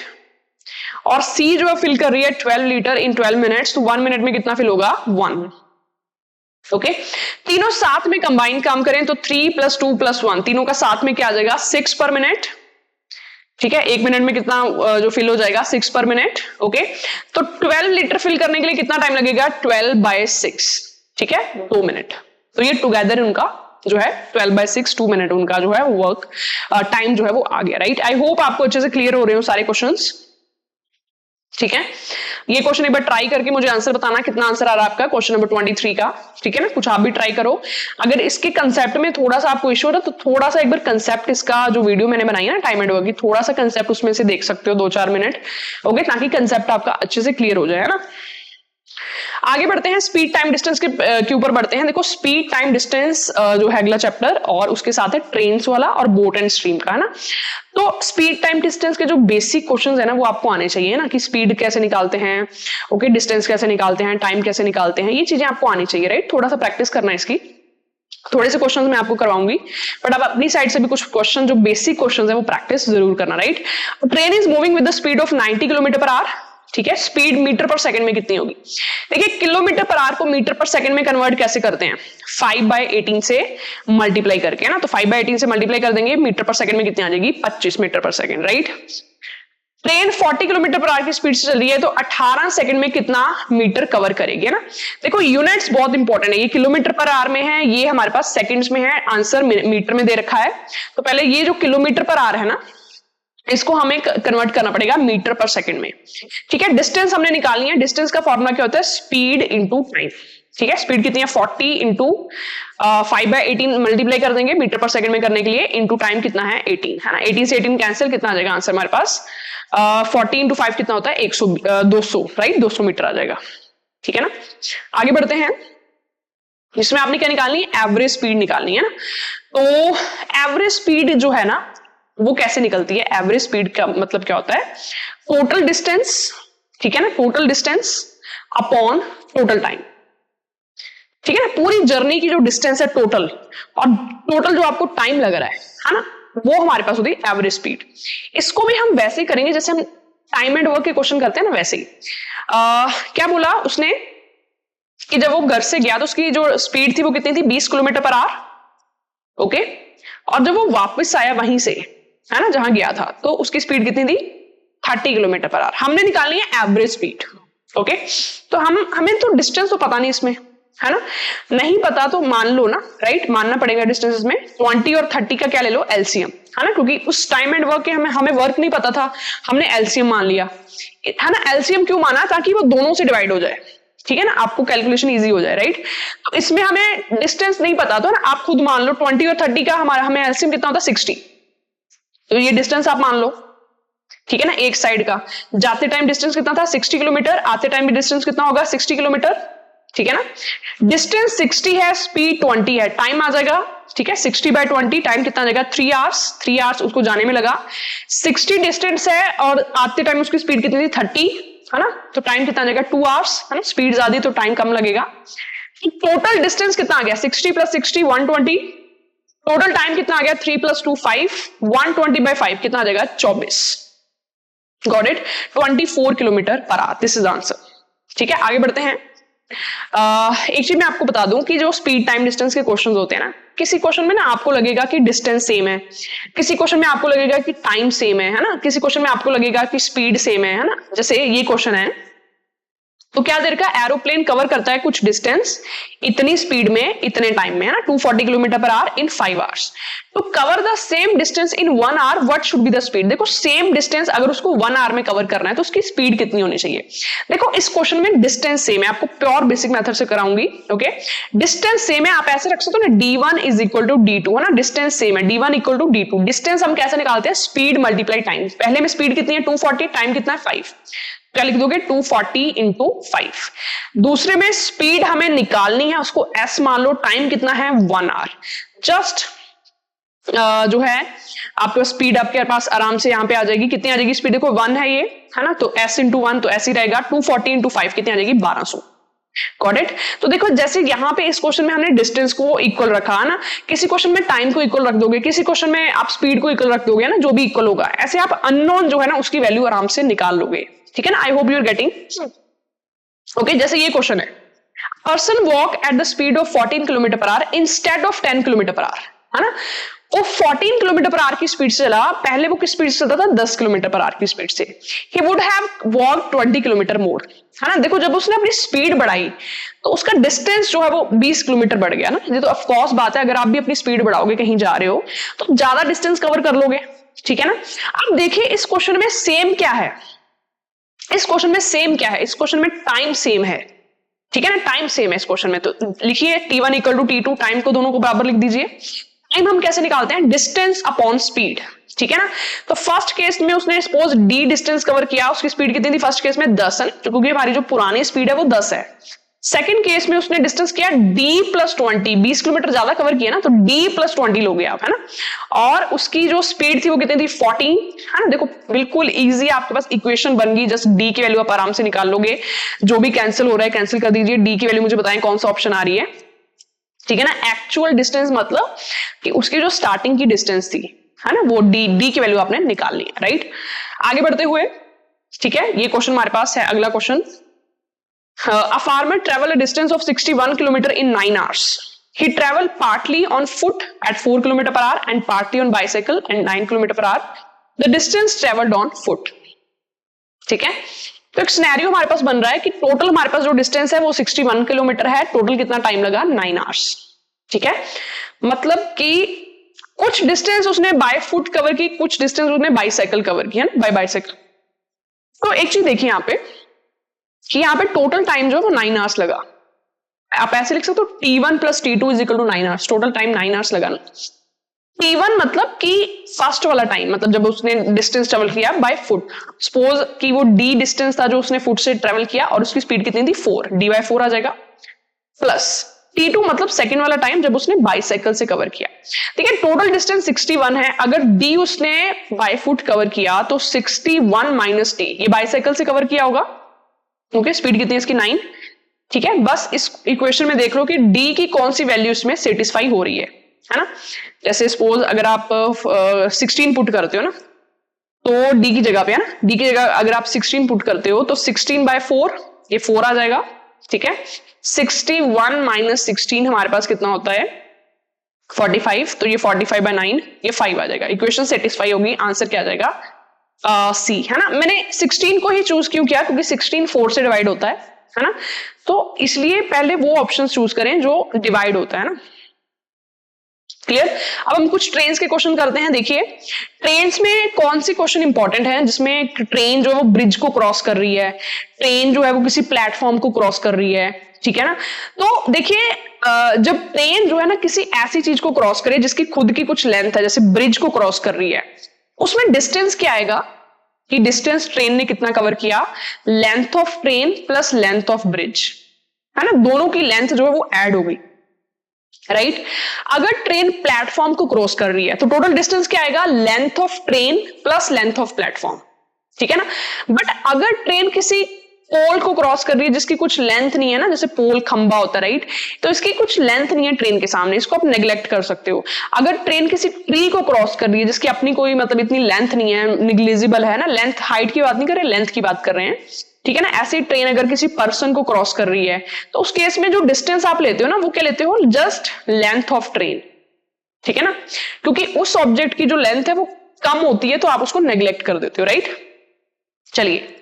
और सी जो है फिल कर रही है 12 लीटर इन 12 मिनट्स, तो 1 मिनट में कितना फिल होगा, 1, ओके। तीनों साथ में कंबाइन काम करें तो 3 + 2 + 1, तीनों का साथ में क्या आ जाएगा, 6 पर मिनट, ठीक है। 1 मिनट में कितना जो फिल हो जाएगा, 6 पर मिनट, ओके। तो 12 लीटर फिल करने के लिए कितना टाइम लगेगा, 12/6, ठीक है, 2 मिनट। तो ये टुगेदर उनका जो है 12/6, 2 मिनट उनका जो है वर्क टाइम जो है वो आ गया, राइट। आई होप आपको अच्छे से क्लियर हो रहे हो सारे क्वेश्चंस, ठीक है। ये क्वेश्चन एक बार ट्राई करके मुझे आंसर बताना, कितना आंसर आ रहा है आपका क्वेश्चन नंबर 23 का, ठीक है ना। कुछ आप भी ट्राई करो। अगर इसके कंसेप्ट में थोड़ा सा आपको इश्यू हो रहा है तो थोड़ा सा एक बार कंसेप्ट, इसका जो वीडियो मैंने बनाई है ना टाइम एंड वर्क की, थोड़ा सा कंसेप्ट उसमें से देख सकते हो 2-4 मिनट, ओके, ताकि कंसेप्ट आपका अच्छे से क्लियर हो जाए, है ना। आगे बढ़ते हैं, स्पीड टाइम डिस्टेंस के ऊपर बढ़ते हैं। देखो स्पीड टाइम डिस्टेंस जो है अगला चैप्टर, और उसके साथ है ट्रेन्स वाला और बोट एंड स्ट्रीम का, है ना। तो स्पीड टाइम डिस्टेंस के जो बेसिक क्वेश्चंस है ना वो आपको आने चाहिए ना, कि स्पीड कैसे निकालते हैं, ओके, डिस्टेंस कैसे निकालते हैं, टाइम कैसे निकालते हैं, ये चीजें आपको आनी चाहिए, राइट। थोड़ा सा प्रैक्टिस करना है इसकी, थोड़े से क्वेश्चंस मैं आपको करवाऊंगी, बट आप अपनी साइड से भी कुछ क्वेश्चन जो बेसिक क्वेश्चंस है वो प्रैक्टिस जरूर करना, right. Train is moving with the speed of 90 km/h, ठीक है। स्पीड मीटर पर सेकंड में कितनी होगी, देखिए किलोमीटर/h को मीटर पर सेकंड में कन्वर्ट कैसे करते हैं, 5/18 से मल्टीप्लाई करके, है ना। तो 5/18 से मल्टीप्लाई कर देंगे, मीटर पर सेकंड में कितनी आ जाएगी, 25 मीटर पर सेकंड, राइट। ट्रेन 40 km/h की स्पीड से चल रही है तो 18 सेकंड में कितना मीटर कवर करेगी, है ना। देखो यूनिट्स बहुत इंपॉर्टेंट है, ये km/h में है, ये हमारे पास सेकंड्स में है, आंसर मीटर में दे रखा है। तो पहले ये जो km/h है ना, इसको हमें कन्वर्ट करना पड़ेगा मीटर पर सेकंड में, ठीक है। डिस्टेंस हमने निकालनी है, डिस्टेंस का फॉर्मूला क्या होता है, स्पीड इंटू टाइम, ठीक है। स्पीड कितनी है, 40 इंटू 5/18 मल्टीप्लाई कर देंगे मीटर पर सेकंड में करने के लिए, इंटू टाइम कितना है, 18, है ना। 18 से 18 कैंसिल, कितना आ जाएगा आंसर हमारे पास, 40 इंटू 5 कितना होता है, 200, राइट, 200 मीटर आ जाएगा, ठीक है ना। आगे बढ़ते हैं, इसमें आपने क्या निकालनी है, एवरेज स्पीड निकालनी है ना। तो एवरेज स्पीड जो है ना वो कैसे निकलती है, एवरेज स्पीड का मतलब क्या होता है, टोटल डिस्टेंस, ठीक है ना, total distance upon total time, ठीक है ना। पूरी जर्नी की जो डिस्टेंस है टोटल, और टोटल जो आपको टाइम लग रहा है ना, वो हमारे पास होती है एवरेज स्पीड। इसको भी हम वैसे ही करेंगे जैसे हम टाइम एंड वर्क के क्वेश्चन करते हैं ना, वैसे ही। क्या बोला उसने कि जब वो घर से गया तो उसकी जो स्पीड थी वो कितनी थी, 20 km/h, ओके। और जब वो वापस आया वहीं से, है ना, जहां गया था, तो उसकी स्पीड कितनी थी, 30 km/h। हमने निकालनी है एवरेज स्पीड, ओके। तो हमें तो डिस्टेंस तो पता नहीं इसमें, है ना, नहीं पता तो मान लो ना, राइट, मानना पड़ेगा डिस्टेंस में। 20 और 30 का क्या ले लो, एलसीएम, है ना, क्योंकि उस टाइम एंड वर्क के हमें वर्क नहीं पता था, हमने एलसीएम मान लिया, है ना। एलसीएम क्यों माना, ताकि वो दोनों से डिवाइड हो जाए, ठीक है ना, आपको कैलकुलेशन इजी हो जाए, राइट। तो इसमें हमें डिस्टेंस नहीं पता, तो ना आप खुद मान लो 20 और 30 का हमें एलसीएम कितना होता है, 60, तो ये डिस्टेंस आप मान लो, ठीक है ना, एक साइड का। जाते टाइम डिस्टेंस कितना था 60 किलोमीटर, आते टाइम भी डिस्टेंस कितना होगा 60 किलोमीटर, ठीक है ना। डिस्टेंस 60 है, स्पीड 20 है, टाइम आ जाएगा, ठीक है, 60/20 टाइम कितना आ जाएगा 3 आवर्स, 3 आवर्स उसको जाने में लगा। 60 डिस्टेंस है और आते टाइम उसकी स्पीड कितनी थी 30, है ना, तो टाइम कितना आ जाएगा 2 आवर्स, है ना, स्पीड ज्यादा तो टाइम कम लगेगा। तो टोटल डिस्टेंस कितना आ गया 60 + 60 120, टोटल टाइम कितना आ गया 3 + 2 5, 120/5 कितना आ जाएगा 24, got it, 24 kilometre per our, this is answer. ठीक है, आगे बढ़ते हैं। एक चीज मैं आपको बता दूं कि जो स्पीड टाइम डिस्टेंस के क्वेश्चंस होते हैं ना, किसी क्वेश्चन में ना आपको लगेगा कि डिस्टेंस सेम है, किसी क्वेश्चन में आपको लगेगा कि टाइम सेम है ना, किसी क्वेश्चन में आपको लगेगा कि स्पीड सेम है ना। जैसे ये क्वेश्चन है, तो क्या देर का एरोप्लेन कवर करता है कुछ डिस्टेंस इतनी स्पीड में इतने टाइम में, है ना, 240 kilometre per hour in 5 hours. तो cover the same distance in 1 hour, what should be the speed. देखो सेम डिस्टेंस अगर उसको 1 आवर में कवर करना है तो उसकी स्पीड कितनी होनी चाहिए। देखो इस क्वेश्चन में डिस्टेंस सेम है, आपको प्योर बेसिक मेथड से कराऊंगी, ओके। डिस्टेंस सेम है, आप ऐसे रख सकते हो ना, d1 = d2, है ना, डिस्टेंस सेम है, d1 = d2। डिस्टेंस हम कैसे निकालते हैं, स्पीड मल्टीप्लाई टाइम। पहले में स्पीड कितनी है 240, टाइम कितना है 5, क्या लिख दोगे 240 × 5। दूसरे में स्पीड हमें निकालनी है, उसको s मान लो, टाइम कितना है 1 आवर। जस्ट जो है आपके स्पीड आपके पास आराम से यहां पे आ जाएगी, कितनी आ जाएगी स्पीड, देखो 1 है ये, है ना, तो s × 1 तो s ही रहेगा, 240 × 5 कितनी आ जाएगी 1200, गॉट इट। तो देखो जैसे यहां पे इस क्वेश्चन में हमने डिस्टेंस को इक्वल रखा है ना, किसी क्वेश्चन में टाइम को इक्वल रख दोगे, किसी क्वेश्चन में आप स्पीड को इक्वल रख दोगे ना, जो भी इक्वल होगा, ऐसे आप अननोन जो है ना उसकी वैल्यू आराम से निकाल लोगे, ठीक है ना। I hope you are getting, okay. जैसे ये क्वेश्चन है, person walk at the speed of 14 kilometre per hour instead of 10 kilometre per hour, है ना। वो 14 किलोमीटर पर आवर की स्पीड से चला, पहले वो किस स्पीड से चलता था 10 किलोमीटर पर आवर की स्पीड से। He would have walk 20 kilometre more, है ना। देखो जब उसने अपनी स्पीड बढ़ाई तो उसका डिस्टेंस जो है वो 20 किलोमीटर बढ़ गया ना। ये तो ऑफ कोर्स बात है, अगर आप भी अपनी स्पीड बढ़ाओगे, कहीं जा रहे हो तो ज्यादा डिस्टेंस कवर कर लोगे, ठीक है ना। अब देखिए इस क्वेश्चन में सेम क्या है, इस क्वेश्चन में सेम क्या है, इस क्वेश्चन में टाइम सेम है, ठीक है ना, टाइम सेम है इस क्वेश्चन में। तो लिखिए t1 = t2, टाइम को दोनों को बराबर लिख दीजिए। टाइम हम कैसे निकालते हैं, डिस्टेंस अपॉन स्पीड, ठीक है ना। तो फर्स्ट केस में उसने सपोज d डिस्टेंस कवर किया, उसकी स्पीड कितनी थी फर्स्ट केस में 10 है, क्योंकि हमारी जो पुरानी स्पीड है वो 10 है। सेकंड केस में उसने डिस्टेंस किया d + 20, 20 किलोमीटर ज्यादा कवर किया ना, तो d + 20 लोगे आप, है ना। और उसकी जो स्पीड थी वो कितनी थी 14, है ना। देखो बिल्कुल इजी आपके पास इक्वेशन बन गई, जस्ट d की वैल्यू आप आराम से निकाल लोगे, जो भी कैंसिल हो रहा है कैंसिल कर दीजिए, d की वैल्यू मुझे बताएं कौन सा ऑप्शन आ रही है, ठीक है ना। एक्चुअल डिस्टेंस मतलब कि उसकी जो स्टार्टिंग की डिस्टेंस थी, है ना, वो d की वैल्यू आपने निकालनी है, राइट। आगे बढ़ते हुए, ठीक है, ये क्वेश्चन हमारे पास है। अगला question, a farmer traveled a distance of 61 kilometer in 9 hours. He traveled partly on foot at 4 kilometer per hour and partly on bicycle and 9 kilometer per hour. The distance traveled on foot. ठीक है, तो एक scenario हमारे पास बन रहा है कि total हमारे पास जो डिस्टेंस है वो 61 किलोमीटर है, टोटल कितना टाइम लगा 9 आवर्स, ठीक है। मतलब कि कुछ डिस्टेंस उसने बाय फुट कवर की, कुछ डिस्टेंस उसने बाइसाइकिल कवर की, है ना, बाय बाइसाइकिल। तो एक चीज देखिए यहाँ पे कि यहाँ पे टोटल टाइम जो है वो 9 आवर्स लगा। आप ऐसे लिख सकते हो t1 + t2 = 9 hours, total time 9 hours लगा ना। t1 मतलब कि फर्स्ट वाला टाइम, मतलब जब उसने डिस्टेंस ट्रेवल किया बाय फुट, सपोज कि वो d डिस्टेंस था जो उसने फुट से ट्रेवल किया और उसकी स्पीड कितनी थी 4, d/4 आ जाएगा, प्लस t2 मतलब सेकंड वाला टाइम जब उसने बाइसाइकिल से कवर किया, ठीक है। टोटल डिस्टेंस 61 है, अगर d उसने बाय फुट कवर किया तो 61 - t, ये बाइसाइकिल से कवर किया होगा, ओके। स्पीड कितनी है इसकी 9, ठीक है। बस इस इक्वेशन में देख लो कि d की कौन सी वैल्यू इसमें सेटिस्फाई हो रही है ना। जैसे सपोज अगर आप 16 पुट करते हो ना, तो d की जगह पे, है ना, d की जगह अगर आप 16 पुट करते हो तो 16/4 ये 4 आ जाएगा, ठीक है। 61 - 16 हमारे पास कितना होता है 45, तो ये 45/9 ये 5 आ जाएगा। इक्वेशन सेटिस्फाई होगी, आंसर क्या आ जाएगा सी, है ना। मैंने 16 को ही चूज क्यों किया, क्योंकि 16 4 से डिवाइड होता है ना, तो इसलिए पहले वो ऑप्शन चूज करें जो डिवाइड होता है ना। क्लियर। अब हम कुछ ट्रेन्स के क्वेश्चन करते हैं। देखिए ट्रेन्स में कौन सी क्वेश्चन इंपॉर्टेंट है जिसमें ट्रेन जो है वो ब्रिज को क्रॉस कर रही है, ट्रेन जो है वो किसी प्लेटफॉर्म को क्रॉस कर रही है, ठीक है ना। तो देखिए जब ट्रेन जो है ना किसी ऐसी चीज को क्रॉस करे जिसकी खुद की कुछ लेंथ है, जैसे ब्रिज को क्रॉस कर रही है, उसमें डिस्टेंस क्या आएगा कि डिस्टेंस ट्रेन ने कितना कवर किया, length of train plus length of bridge, है ना, दोनों की लेंथ जो है वो ऐड हो गई, राइट। अगर ट्रेन प्लेटफॉर्म को क्रॉस कर रही है तो टोटल डिस्टेंस क्या आएगा, length of train plus length of platform, ठीक है ना। बट अगर ट्रेन किसी पोल को क्रॉस कर रही है जिसकी कुछ लेंथ नहीं है ना, जैसे पोल खंबा होता है, राइट, तो इसकी कुछ लेंथ नहीं है ट्रेन के सामने, इसको आप नेग्लेक्ट कर सकते हो। अगर ट्रेन किसी ट्री को क्रॉस कर रही है जिसकी अपनी कोई मतलब इतनी लेंथ नहीं है, निग्लिजिबल है ना, लेंथ हाइट की बात नहीं कर रहे, लेंथ की बात कर रहे हैं, ठीक है ना। ऐसी ट्रेन अगर किसी पर्सन को क्रॉस कर रही है तो उस केस में जो डिस्टेंस आप लेते हो ना, वो क्या लेते हो, जस्ट लेंथ ऑफ ट्रेन, ठीक है ना, क्योंकि उस ऑब्जेक्ट की जो लेंथ है वो कम होती है तो आप उसको नेग्लेक्ट कर देते हो, राइट। चलिए,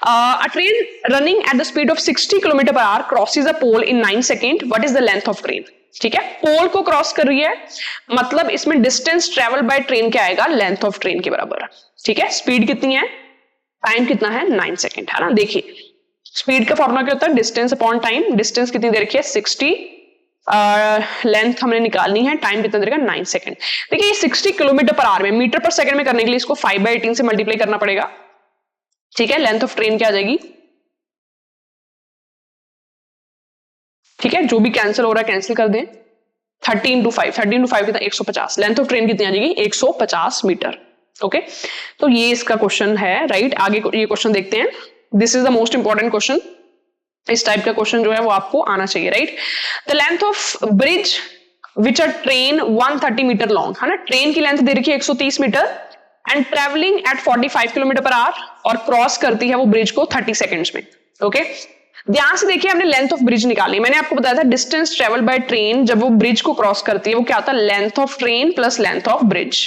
a train running at the speed of 60 km/h crosses a pole in 9 seconds. What is the length of train? ठीक है, पोल को क्रॉस कर रही है मतलब इसमें डिस्टेंस ट्रेवल बाय ट्रेन क्या आएगा, लेंथ ऑफ ट्रेन के बराबर, ठीक है। स्पीड कितनी है, टाइम कितना है, 9 सेकेंड, है ना। देखिए स्पीड का फॉर्मूला क्या होता है, डिस्टेंस अपॉन टाइम। डिस्टेंस कितनी दे रखी है, 60, लेंथ हमने निकालनी है, टाइम कितना देगा, 9 सेकेंड। देखिए ये 60 km/h में, मीटर पर सेकंड में करने के लिए इसको 5/18 से मल्टीप्लाई करना पड़ेगा, ठीक है। लेंथ ऑफ ट्रेन क्या आ जाएगी, ठीक है, जो भी कैंसिल हो रहा है कैंसिल कर दें, 30 × 5, 30 × 5 कितना, 150। लेंथ ऑफ ट्रेन कितनी आ जाएगी, 150 मीटर, ओके। तो ये इसका क्वेश्चन है, राइट। आगे ये क्वेश्चन देखते हैं, this is the most important question. इस टाइप का क्वेश्चन जो है वो आपको आना चाहिए, right. The length of bridge which are train 130 metre long, है ना, ट्रेन की लेंथ दे रखी है 130 metre and travelling at 45 km/h और क्रॉस करती है वो ब्रिज को 30 सेकेंड्स में, ओके। ध्यान से देखिए, हमने लेंथ ऑफ ब्रिज निकाली, मैंने आपको बताया था डिस्टेंस ट्रेवल बाय ट्रेन जब वो ब्रिज को क्रॉस करती है वो क्या होता है, length of train plus length of bridge.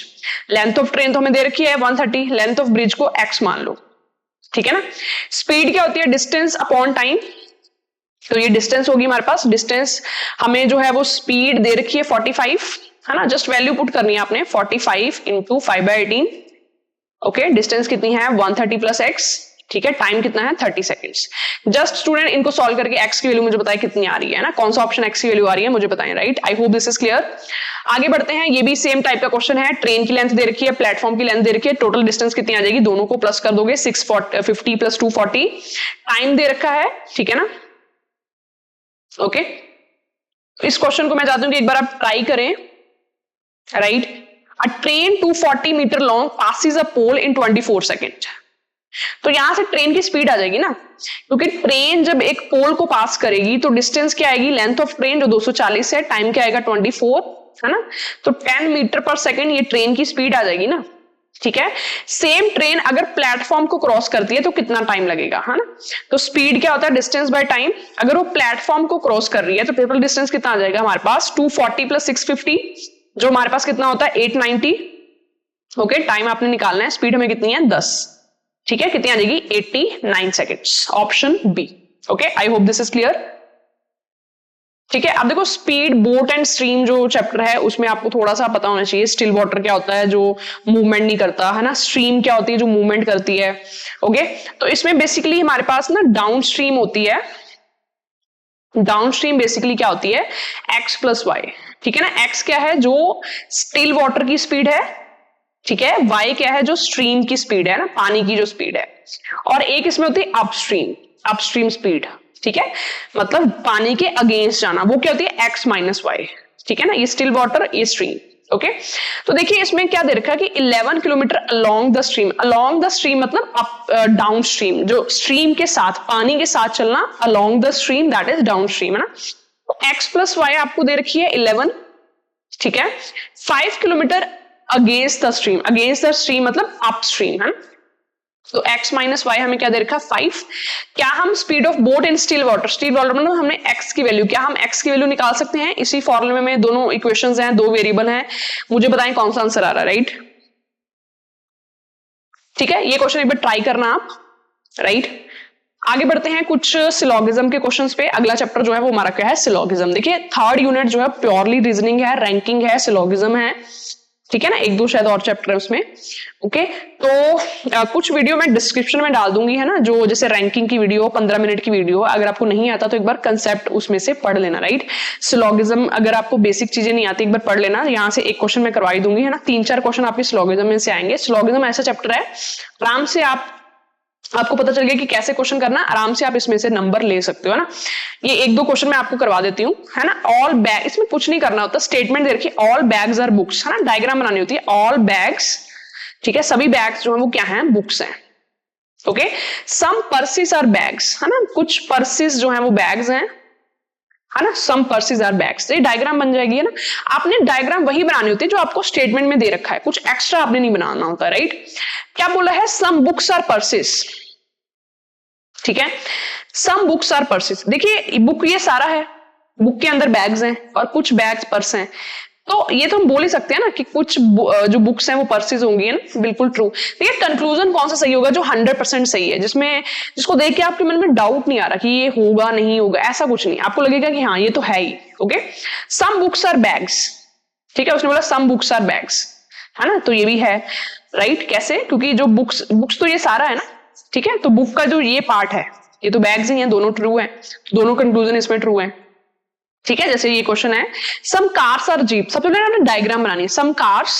Length of train तो हमें दे रखी है 130, लेंथ ऑफ ब्रिज को x मान लो, ठीक है ना। स्पीड क्या होती है, डिस्टेंस अपॉन टाइम, तो ये डिस्टेंस होगी हमारे पास, डिस्टेंस हमें जो है वो स्पीड दे रखी है 45, है ना, जस्ट वैल्यू पुट करनी है आपने, 45 × 5/18, ओके। डिस्टेंस कितनी है 130 + x, ठीक है। टाइम कितना है 30 सेकेंड्स। जस्ट स्टूडेंट इनको सॉल्व करके x की वैल्यू मुझे बताएं कितनी आ रही है ना, कौन सा ऑप्शन x की वैल्यू आ रही है मुझे बताएं, right. I hope this is clear. आगे बढ़ते हैं, ये भी सेम टाइप का क्वेश्चन है। ट्रेन की लेंथ दे रखी है, प्लेटफॉर्म की लेंथ दे रखी है, टोटल डिस्टेंस कितनी आ जाएगी, दोनों को प्लस कर दोगे, 650 + 240। टाइम दे रखा है, ठीक है ना, ओके। इस क्वेश्चन को मैं चाहती हूँ कि एक बार आप ट्राई करें, right. A train 240 metre long passes a pole in 24 second. तो यहां से ट्रेन की स्पीड आ जाएगी ना, क्योंकि ट्रेन जब एक पोल को पास करेगी तो डिस्टेंस क्या आएगी, लेंथ ऑफ ट्रेन जो 240 है, टाइम क्या आएगा 24, है ना। तो 10 मीटर पर सेकेंड ये ट्रेन की स्पीड आ जाएगी ना, ठीक है। सेम ट्रेन अगर प्लेटफॉर्म को क्रॉस करती है तो कितना टाइम लगेगा, है ना। तो स्पीड क्या होता है, डिस्टेंस बाय टाइम। अगर वो प्लेटफॉर्म को क्रॉस कर रही है तो टोटल डिस्टेंस कितना आ जाएगा हमारे पास, 240 + 650, जो हमारे पास कितना होता है 890, ओके। टाइम आपने निकालना है, स्पीड हमें कितनी है 10, ठीक है, कितनी आ जाएगी 89 seconds, option B, okay. I hope this is clear, ठीक है। अब देखो स्पीड बोट एंड स्ट्रीम जो चैप्टर है उसमें आपको थोड़ा सा पता होना चाहिए, स्टिल वाटर क्या होता है जो मूवमेंट नहीं करता, है ना, स्ट्रीम क्या होती है जो मूवमेंट करती है, ओके। तो इसमें बेसिकली हमारे पास ना डाउन स्ट्रीम होती है, डाउन स्ट्रीम बेसिकली क्या होती है, x + y, ठीक है ना। x क्या है जो स्टिल वाटर की स्पीड है, ठीक है, y क्या है जो स्ट्रीम की स्पीड है ना, पानी की जो स्पीड है, और एक इसमें होती है अपस्ट्रीम, अपस्ट्रीम स्पीड, ठीक है, मतलब पानी के अगेंस्ट जाना, वो क्या होती है x - y, ठीक है ना। ये स्टिल वाटर, ये स्ट्रीम, ओके। तो देखिए इसमें क्या दे रखा है कि 11 kilometre along the stream, along the stream मतलब अप डाउन स्ट्रीम, जो स्ट्रीम के साथ पानी के साथ चलना, along the stream that is down stream, है ना। तो x + y आपको दे रखी है 11, ठीक है। 5 kilometre against the stream, against the stream मतलब अप स्ट्रीम, है ना। तो x - y हमें क्या दे रखा है 5। क्या हम speed of boat in still water, still water मतलब हमने x की वैल्यू, क्या हम x की वैल्यू निकाल सकते हैं इसी फॉर्मूले में, दोनों इक्वेशंस हैं, दो वेरिएबल हैं, मुझे बताएं कौन सा आंसर आ रहा है, राइट। ठीक है, ये क्वेश्चन एक बार ट्राई करना आप, राइट। आगे बढ़ते हैं कुछ सिलोगिज्म के क्वेश्चंस पे। अगला चैप्टर जो है वो हमारा क्या है, सिलोगिज्म। देखिए थर्ड यूनिट जो है प्योरली रीजनिंग है, रैंकिंग है, सिलोगिज्म है, ठीक है ना, एक दो शायद और चैप्टर है उसमें। ओके, तो कुछ वीडियो मैं डिस्क्रिप्शन में डाल दूंगी, है ना, जो जैसे रैंकिंग की वीडियो 15 मिनट की वीडियो, अगर आपको नहीं आता तो एक बार कंसेप्ट उसमें से पढ़ लेना, राइट। सिलोगिज्म अगर आपको बेसिक चीजें नहीं आती एक बार पढ़ लेना, यहाँ से एक क्वेश्चन मैं करवाई दूंगी, है ना, 3-4 क्वेश्चन आपके सिलोगिज्म में से आएंगे। सिलोगिज्म ऐसा चैप्टर है आराम से आपको पता चल गया कि कैसे क्वेश्चन करना, आराम से आप इसमें से नंबर ले सकते हो, है ना। ये एक दो क्वेश्चन मैं आपको करवा देती हूँ, है ना। ऑल बैग, इसमें कुछ नहीं करना होता, स्टेटमेंट दे रखी है ऑल बैग्स आर बुक्स, है ना, डायग्राम बनानी होती है ऑल बैग्स, ठीक है, सभी बैग्स जो है वो क्या है, बुक्स हैं। Okay, some purses are bags, है ना, कुछ पर्सेस जो है वो बैग्स हैं, है ना, सम पर्सेस आर बैग्स। ये डायग्राम बन जाएगी, है ना। आपने डायग्राम वही बनानी होती है जो आपको स्टेटमेंट में दे रखा है, कुछ एक्स्ट्रा आपने नहीं बनाना होता, राइट। क्या बोला है, सम बुक्स आर पर्सेस, ठीक है, सम बुक्स आर पर्सेस। देखिए बुक ये सारा है, बुक के अंदर बैग्स हैं और कुछ बैग्स पर्स हैं, तो ये तो हम बोल ही सकते हैं ना कि कुछ जो बुक्स हैं वो पर्सेस होंगी, है ना, बिल्कुल ट्रू। देखिए कंक्लूजन कौन सा सही होगा, जो 100% सही है, जिसको देख के आपके मन में डाउट नहीं आ रहा कि ये होगा नहीं होगा, ऐसा कुछ नहीं, आपको लगेगा कि हाँ ये तो है ही। Okay, some books or bags, ठीक है, उसने बोला सम बुक्स आर बैग्स, है ना, तो ये भी है, राइट। कैसे, क्योंकि जो बुक्स तो ये सारा है ना, ठीक है, तो बुक का जो ये पार्ट है ये तो बैग्स ही हैं, दोनों ट्रू है, दोनों कंक्लूजन इसमें ट्रू है, ठीक है। जैसे ये क्वेश्चन है, सम कार्स आर जीप, सबसे पहले हमने डायग्राम बनानी है, सम कार्स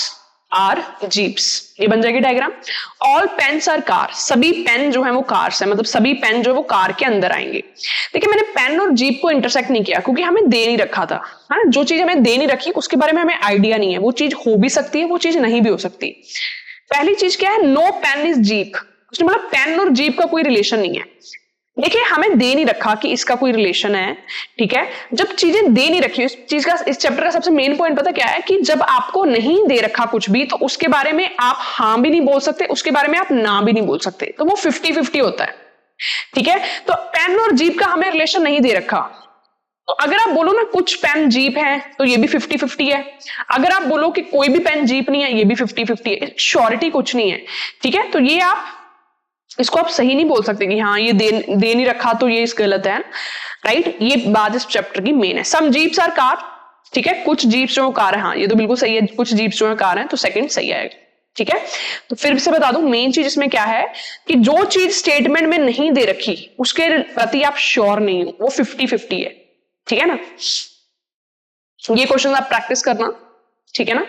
आर जीप्स, ये बन जाएगी diagram. All pens are car, सभी पेन जो है वो कार्स है, मतलब सभी पेन जो है वो कार के अंदर आएंगे। देखिए मैंने पेन और जीप को इंटरसेक्ट नहीं किया क्योंकि हमें दे नहीं रखा था, है ना, जो चीज हमें दे नहीं रखी उसके बारे में हमें आइडिया नहीं है, वो चीज हो भी सकती है, वो चीज नहीं भी हो सकती। पहली चीज क्या है, नो पेन इज जीप, उसने बोला पेन और जीप का कोई रिलेशन नहीं है। देखिए हमें दे नहीं रखा कि इसका कोई रिलेशन है, ठीक है। जब चीजें दे नहीं रखी, इस चीज का, इस चैप्टर का सबसे मेन पॉइंट पता क्या है कि जब आपको नहीं दे रखा कुछ भी तो उसके बारे में आप हाँ भी नहीं बोल सकते, उसके बारे में आप ना भी नहीं बोल सकते, तो वो 50-50 होता है, ठीक है। तो पेन और जीप का हमें रिलेशन नहीं दे रखा, तो अगर आप बोलो ना कुछ पेन जीप है तो ये भी 50-50 है, अगर आप बोलो कि कोई भी पेन जीप नहीं है ये भी 50-50 है, श्योरिटी कुछ नहीं है, ठीक है। तो ये आप इसको आप सही नहीं बोल सकते कि हाँ ये दे नहीं रखा तो ये इस गलत है, राइट। ये बात इस चैप्टर की मेन है। सम जीप्स आर कार, ठीक है, कुछ जीप्स जो कार है, हाँ ये तो बिल्कुल सही है, कुछ जीप्स जो है कार है, तो सेकंड सही आएगा, ठीक है। तो फिर से बता दूं मेन चीज इसमें क्या है कि जो चीज स्टेटमेंट में नहीं दे रखी उसके प्रति आप श्योर नहीं हो, वो 50-50 है, ठीक है ना। ये क्वेश्चन आप प्रैक्टिस करना, ठीक है ना,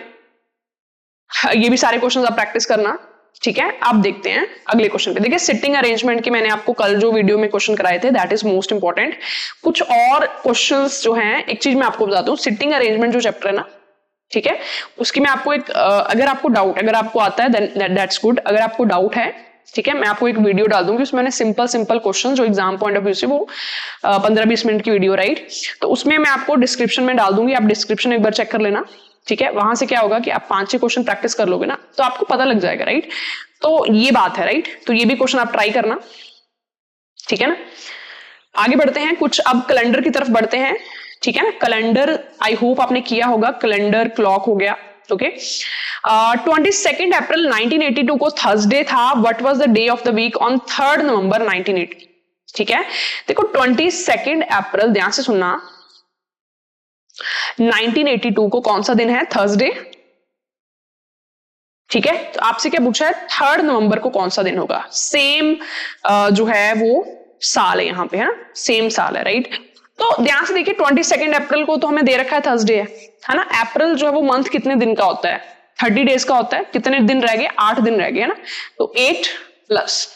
ये भी सारे क्वेश्चन आप प्रैक्टिस करना, ठीक है। आप देखते हैं अगले क्वेश्चन पे। देखिए सिटिंग अरेंजमेंट के मैंने आपको कल जो वीडियो में क्वेश्चन कराए थे, दैट इज मोस्ट इंपॉर्टेंट। कुछ और क्वेश्चंस जो हैं, एक चीज मैं आपको बताता हूँ, सिटिंग अरेंजमेंट जो चैप्टर है ना, ठीक है, उसकी मैं आपको एक अगर आपको डाउट, अगर आपको आता है दैट्स गुड, अगर आपको डाउट है, ठीक है, मैं आपको एक वीडियो डाल दूंगी, उसमें मैंने सिंपल क्वेश्चन जो एग्जाम पॉइंट ऑफ व्यू से वो 15-20 मिनट की वीडियो, राइट, तो उसमें मैं आपको डिस्क्रिप्शन में डाल दूंगी, आप डिस्क्रिप्शन एक बार चेक कर लेना, ठीक है। वहां से क्या होगा कि आप 5-6 क्वेश्चन प्रैक्टिस कर लोगे ना तो आपको पता लग जाएगा, राइट। तो ये बात है, राइट, तो ये भी क्वेश्चन आप ट्राई करना, ठीक है ना। आगे बढ़ते हैं, कुछ अब कैलेंडर की तरफ बढ़ते हैं, ठीक है ना। कैलेंडर आई होप आपने किया होगा, कैलेंडर क्लॉक हो गया, ओके। 22 अप्रैल 1982 को थर्सडे था, what was the day of the week on 3 November 1980, ठीक है। देखो 22 अप्रैल, ध्यान से सुनना, 1982 को कौन सा दिन है, थर्सडे, ठीक है। तो आपसे क्या पूछा है, 3 नवंबर को कौन सा दिन होगा, सेम जो है वो साल है यहाँ पे, है ना, सेम साल है, राइट। तो ध्यान से देखिए 22 अप्रैल को तो हमें दे रखा है थर्सडे है ना। अप्रैल जो है वो मंथ कितने दिन का होता है, 30 डेज का होता है, कितने दिन रह गए, 8 दिन रह गए, है ना, तो 8 प्लस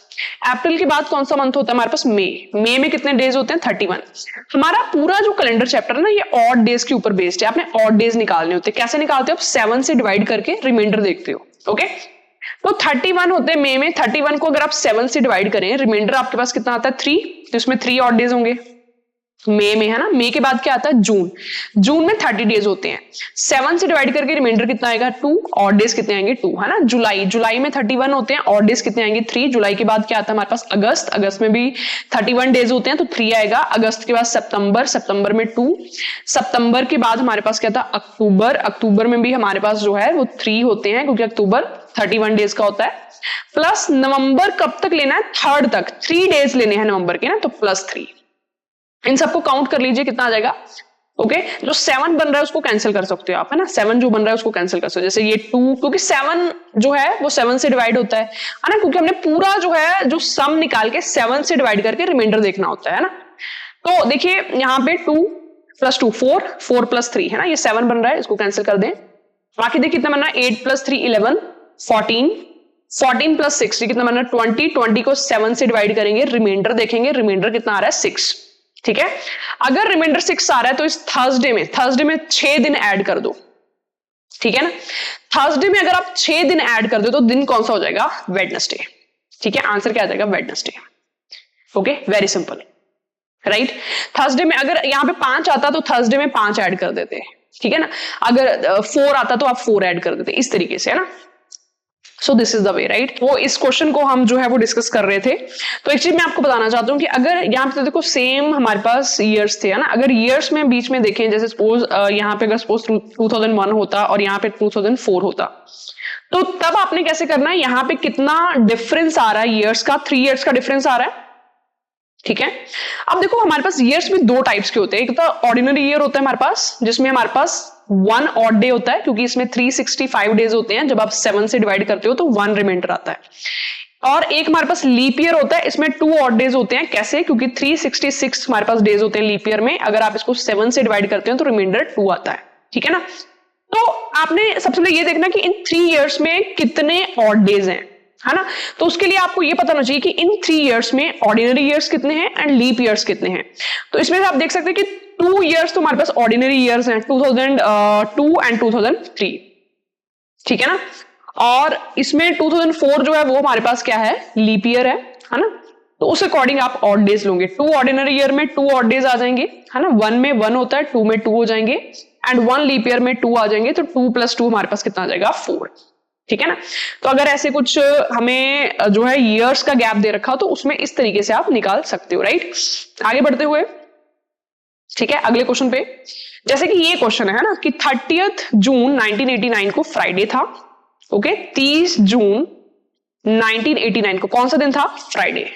अप्रैल के बाद कौन सा मंथ होता है हमारे पास, मई में कितने डेज होते हैं, 31। हमारा पूरा जो कैलेंडर चैप्टर है ना ये ऑड डेज के ऊपर बेस्ड है, आपने ऑड डेज निकालने होते हैं। कैसे निकालते हो, आप 7 से डिवाइड करके रिमाइंडर देखते हो, ओके। तो 31 होते हैं मई में, 31 को अगर आप 7 से डिवाइड करें, रिमाइंडर आपके पास कितना आता है, 3, तो इसमें 3 ऑड डेज होंगे मई में, है ना। मई के बाद क्या आता है, जून में 30 डेज होते हैं, 7 से डिवाइड करके रिमाइंडर कितना आएगा, 2, ऑड डेज कितने आएंगे, 2, है ना। जुलाई में 31 होते हैं, ऑड डेज कितने आएंगे, 3। जुलाई के बाद क्या आता है हमारे पास, अगस्त में भी 31 डेज होते हैं तो 3 आएगा। अगस्त के बाद सितंबर में 2, सितंबर के बाद हमारे पास क्या था, अक्टूबर में भी हमारे पास जो है वो 3 होते हैं क्योंकि अक्टूबर 31 डेज का होता है। प्लस नवंबर कब तक लेना है, 3 तक, 3 डेज लेने हैं नवंबर के ना, तो +3। इन सबको काउंट कर लीजिए, कितना आ जाएगा, ओके जो 7 बन रहा है उसको कैंसिल कर सकते हो आप, है ना, 7 जो बन रहा है उसको कैंसिल कर सकते हो, जैसे ये 2, क्योंकि 7 जो है वो 7 से डिवाइड होता है ना, क्योंकि हमने पूरा जो है जो सम निकाल के 7 से डिवाइड करके रिमाइंडर देखना होता है ना। तो देखिए यहाँ पे 2 + 2 4, 4 + 3 है ना, ये 7 बन रहा है, इसको कैंसिल कर दें। बाकी देखिए कितना बन रहा है, 8 + 3 11 14, 14 + 6 कितना बन रहा है 20, 20 को 7 से डिवाइड करेंगे, रिमाइंडर देखेंगे, रिमाइंडर कितना आ रहा है 6, ठीक है। अगर रिमाइंडर 6 आ रहा है तो इस थर्सडे में 6 दिन ऐड कर दो, ठीक है ना। थर्सडे में अगर आप 6 दिन ऐड कर दो तो दिन कौन सा हो जाएगा, वेडनेसडे, ठीक है। आंसर क्या आ जाएगा, Wednesday. Okay very simple, right. Thursday में अगर यहाँ पे 5 आता तो थर्सडे में 5 ऐड कर देते, ठीक है ना। अगर 4 आता तो आप 4 ऐड कर देते, इस तरीके से, है ना। So this is the way, right. वो इस क्वेश्चन को हम जो है वो डिस्कस कर रहे थे। तो एक चीज मैं आपको बताना चाहता हूँ कि अगर यहाँ पे देखो सेम हमारे पास ईयर्स थे, है ना, अगर ईयर्स में बीच में देखें, जैसे सपोज यहाँ पे अगर सपोज 2001 होता और यहाँ पे 2004 होता, तो तब आपने कैसे करना है, यहाँ पे कितना डिफरेंस आ रहा है ईयर्स का, 3 ईयर्स का डिफरेंस आ रहा है, ठीक है। अब देखो हमारे पास ईयर्स में 2 टाइप्स के होते हैं, एक तो ऑर्डिनरी ईयर होता है हमारे पास, जिसमें हमारे पास 1 ऑड डे होता है, क्योंकि इसमें 365 डेज होते हैं, जब आप 7 से डिवाइड करते हो तो 1 रिमाइंडर आता है। और एक हमारे पास लीप ईयर होता है, इसमें 2 ऑड डेज होते हैं, कैसे, क्योंकि 366 हमारे पास डेज होते हैं लीप ईयर में, अगर आप इसको 7 से डिवाइड करते हो तो रिमाइंडर 2 आता है, ठीक है ना। तो आपने सबसे पहले ये देखना कि इन 3 ईयर्स में कितने ऑड डेज हैं, है ना। तो उसके लिए आपको ये पता होना चाहिए कि इन 3 ईयर्स में ऑर्डिनरी ईयर्स कितने हैं एंड लीप ईयर्स कितने हैं। तो इसमें से आप देख सकते हैं कि 2 ईयर्स तो हमारे पास ऑर्डिनरी ईयर्स हैं, 2002 एंड 2003, ठीक है ना। और इसमें 2004 जो है वो हमारे पास क्या है, लीप ईयर है ना। तो उस अकॉर्डिंग आप ऑड डेज लोगे, 2 ऑर्डिनरी ईयर में 2 ऑड डेज आ जाएंगे, है ना। 1 में 1 होता है, 2 में 2 हो जाएंगे, एंड 1 लीप ईयर में 2 आ जाएंगे, तो 2 + 2 हमारे पास कितना आ जाएगा, 4, ठीक है ना। तो अगर ऐसे कुछ हमें जो है ईयर्स का गैप दे रखा हो तो उसमें इस तरीके से आप निकाल सकते हो, राइट। आगे बढ़ते हुए, ठीक है, अगले क्वेश्चन पे, जैसे कि ये क्वेश्चन है ना कि 30 जून 1989 को फ्राइडे था, ओके, 30 जून 1989 को कौन सा दिन था, फ्राइडे,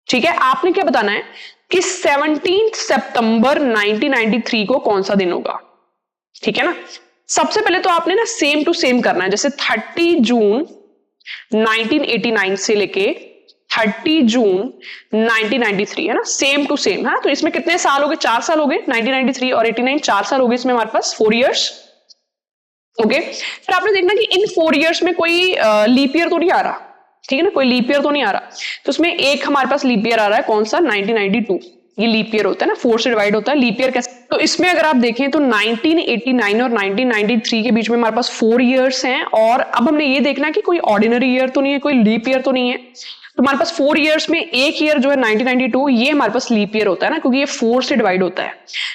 ठीक है। आपने क्या बताना है कि 17 सितंबर 1993 को कौन सा दिन होगा, ठीक है ना। सबसे पहले तो आपने ना सेम टू सेम करना है, जैसे 30 जून 1989 से लेके 30 जून 1993, है ना, सेम टू सेम, है। तो इसमें कितने साल हो गए, 4 साल हो गए, 1993 और 89 4 साल हो गए, इसमें हमारे पास 4 इयर्स, ओके। फिर आपने देखना कि इन 4 इयर्स में कोई लीप ईयर तो नहीं आ रहा, ठीक है ना, कोई लीप ईयर तो नहीं आ रहा। तो उसमें एक हमारे पास लीप ईयर आ रहा है, कौन सा, 1992, ये लीप ईयर होता है ना, 4 से डिवाइड होता है, लीप ईयर कैसे। तो इसमें अगर आप देखें तो 1989 और 1993 के बीच में हमारे पास 4 इयर्स हैं, और अब हमने ये देखना है कि कोई ऑर्डिनरी ईयर तो नहीं है, कोई लीप ईयर तो नहीं है। तो हमारे पास 4 इयर्स में एक ईयर जो है 1992, ये हमारे पास लीप ईयर होता है ना, क्योंकि ये 4 से डिवाइड होता है,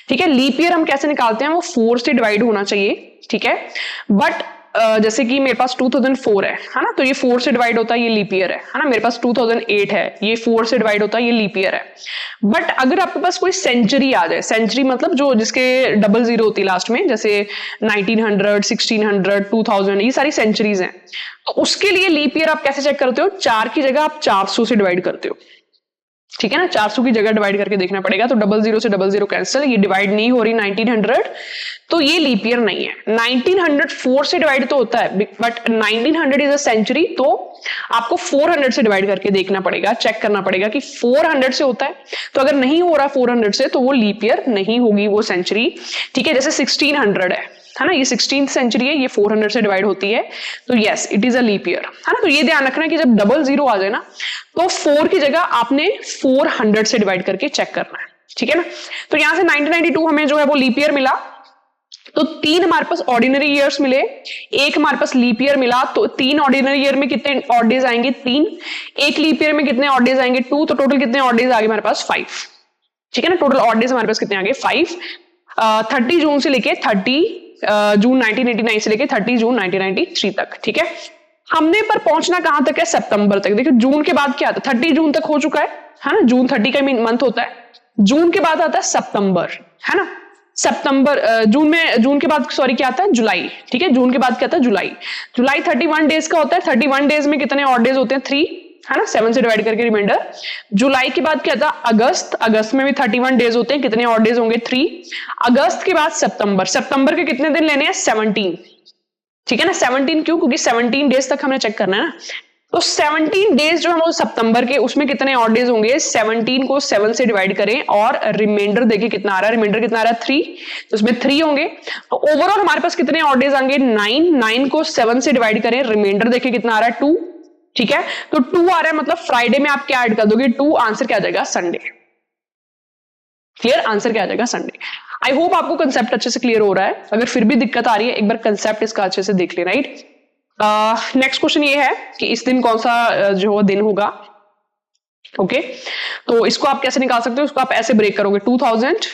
ठीक है। लीप ईयर हम कैसे निकालते हैं, वो 4 से डिवाइड होना चाहिए, ठीक है। बट जैसे कि मेरे पास 2004 है ना, तो ये 4 से डिवाइड होता है, ये लीप ईयर है ना। मेरे पास 2008 है, ये 4 से डिवाइड होता है, ये लीप ईयर है। बट अगर आपके पास कोई सेंचुरी आ जाए, सेंचुरी मतलब जो जिसके 00 होती है लास्ट में, जैसे 1900, 1600, 2000, ये सारी सेंचुरीज हैं, तो उसके लिए लीप ईयर आप कैसे चेक करते हो, 4 की जगह आप 400 से डिवाइड करते हो, ठीक है ना। 400 की जगह डिवाइड करके देखना पड़ेगा, तो 00 से 00 कैंसिल, ये डिवाइड नहीं हो रही 1900, तो ये लीप ईयर नहीं है। 1900 4 से डिवाइड तो होता है, बट 1900 इज अ सेंचुरी, तो आपको 400 से डिवाइड करके देखना पड़ेगा, चेक करना पड़ेगा कि 400 से होता है। तो अगर नहीं हो रहा 400 से, तो वो लीप ईयर नहीं होगी, वो सेंचुरी, ठीक है। जैसे 1600 है ना, ये 16th सेंचुरी है, ये 400 से डिवाइड होती है, तो yes it is a leap year, है ना। तो ये ध्यान रखना कि जब 00 आ जाए ना, तो 4 की जगह आपने 400 से डिवाइड करके चेक करना है, ठीक है ना। तो यहां से 1992 हमें जो है वो लीप ईयर मिला, तो 3 हमारे पास ऑर्डिनरी ईयर्स मिले, एक हमारे पास लीप ईयर मिला, तो 3 ऑर्डिनरी ईयर में कितने ऑड डेज आएंगे, 3, एक लीप ईयर में कितने ऑड डेज आएंगे, 2, तो टोटल कितने ऑड डेज आ गए हमारे पास, 5, ठीक है ना। टोटल ऑड डेज हमारे पास कितने आ गए, 5। 30 जून से लेके 30 जून 1989 से लेके 30 जून 1993 तक, ठीक है। हमने पर पहुंचना कहां तक है, सितंबर तक। देखिए जून के बाद क्या आता है, 30 जून तक हो चुका है ना, जून 30 का मंथ होता है। जून के बाद आता है सितंबर, है ना, सितंबर, जून के बाद सॉरी क्या आता है, जुलाई, ठीक है। जून के बाद क्या आता है, जुलाई। जुलाई 31 डेज का होता है, 31 डेज में कितने ऑड डेज होते हैं, 3, है ना, 7 से डिवाइड करके रिमाइंडर। जुलाई के बाद क्या था, अगस्त, अगस्त में भी 31 डेज होते हैं, कितने ऑड डेज होंगे 3। अगस्त के बाद सितंबर, सितंबर के कितने दिन लेने हैं 17, ठीक है ना। 17 क्यों, क्योंकि 17 डेज तक हमने चेक करना है ना। तो 17 डेज जो है सितंबर के, उसमें कितने ऑड डेज होंगे, 17 को 7 से डिवाइड करें और रिमाइंडर देखिए कितना आ रहा है, रिमाइंडर कितना आ रहा है 3, तो उसमें 3 होंगे। तो ओवरऑल हमारे पास कितने ऑड डेज आएंगे 9, 9 को 7 से डिवाइड करें, रिमाइंडर देखिए कितना आ रहा है 2, ठीक है। तो 2 आ रहा है, मतलब फ्राइडे में आप क्या ऐड कर दोगे 2, आंसर क्या आ जाएगा संडे। क्लियर, आंसर क्या आ जाएगा संडे। आई होप आपको कंसेप्ट अच्छे से क्लियर हो रहा है, अगर फिर भी दिक्कत आ रही है एक बार कंसेप्ट इसका अच्छे से देख ले, राइट। नेक्स्ट क्वेश्चन ये है कि इस दिन कौन सा जो दिन होगा, ओके। तो इसको आप कैसे निकाल सकते हो, उसको आप ऐसे ब्रेक करोगे 2000,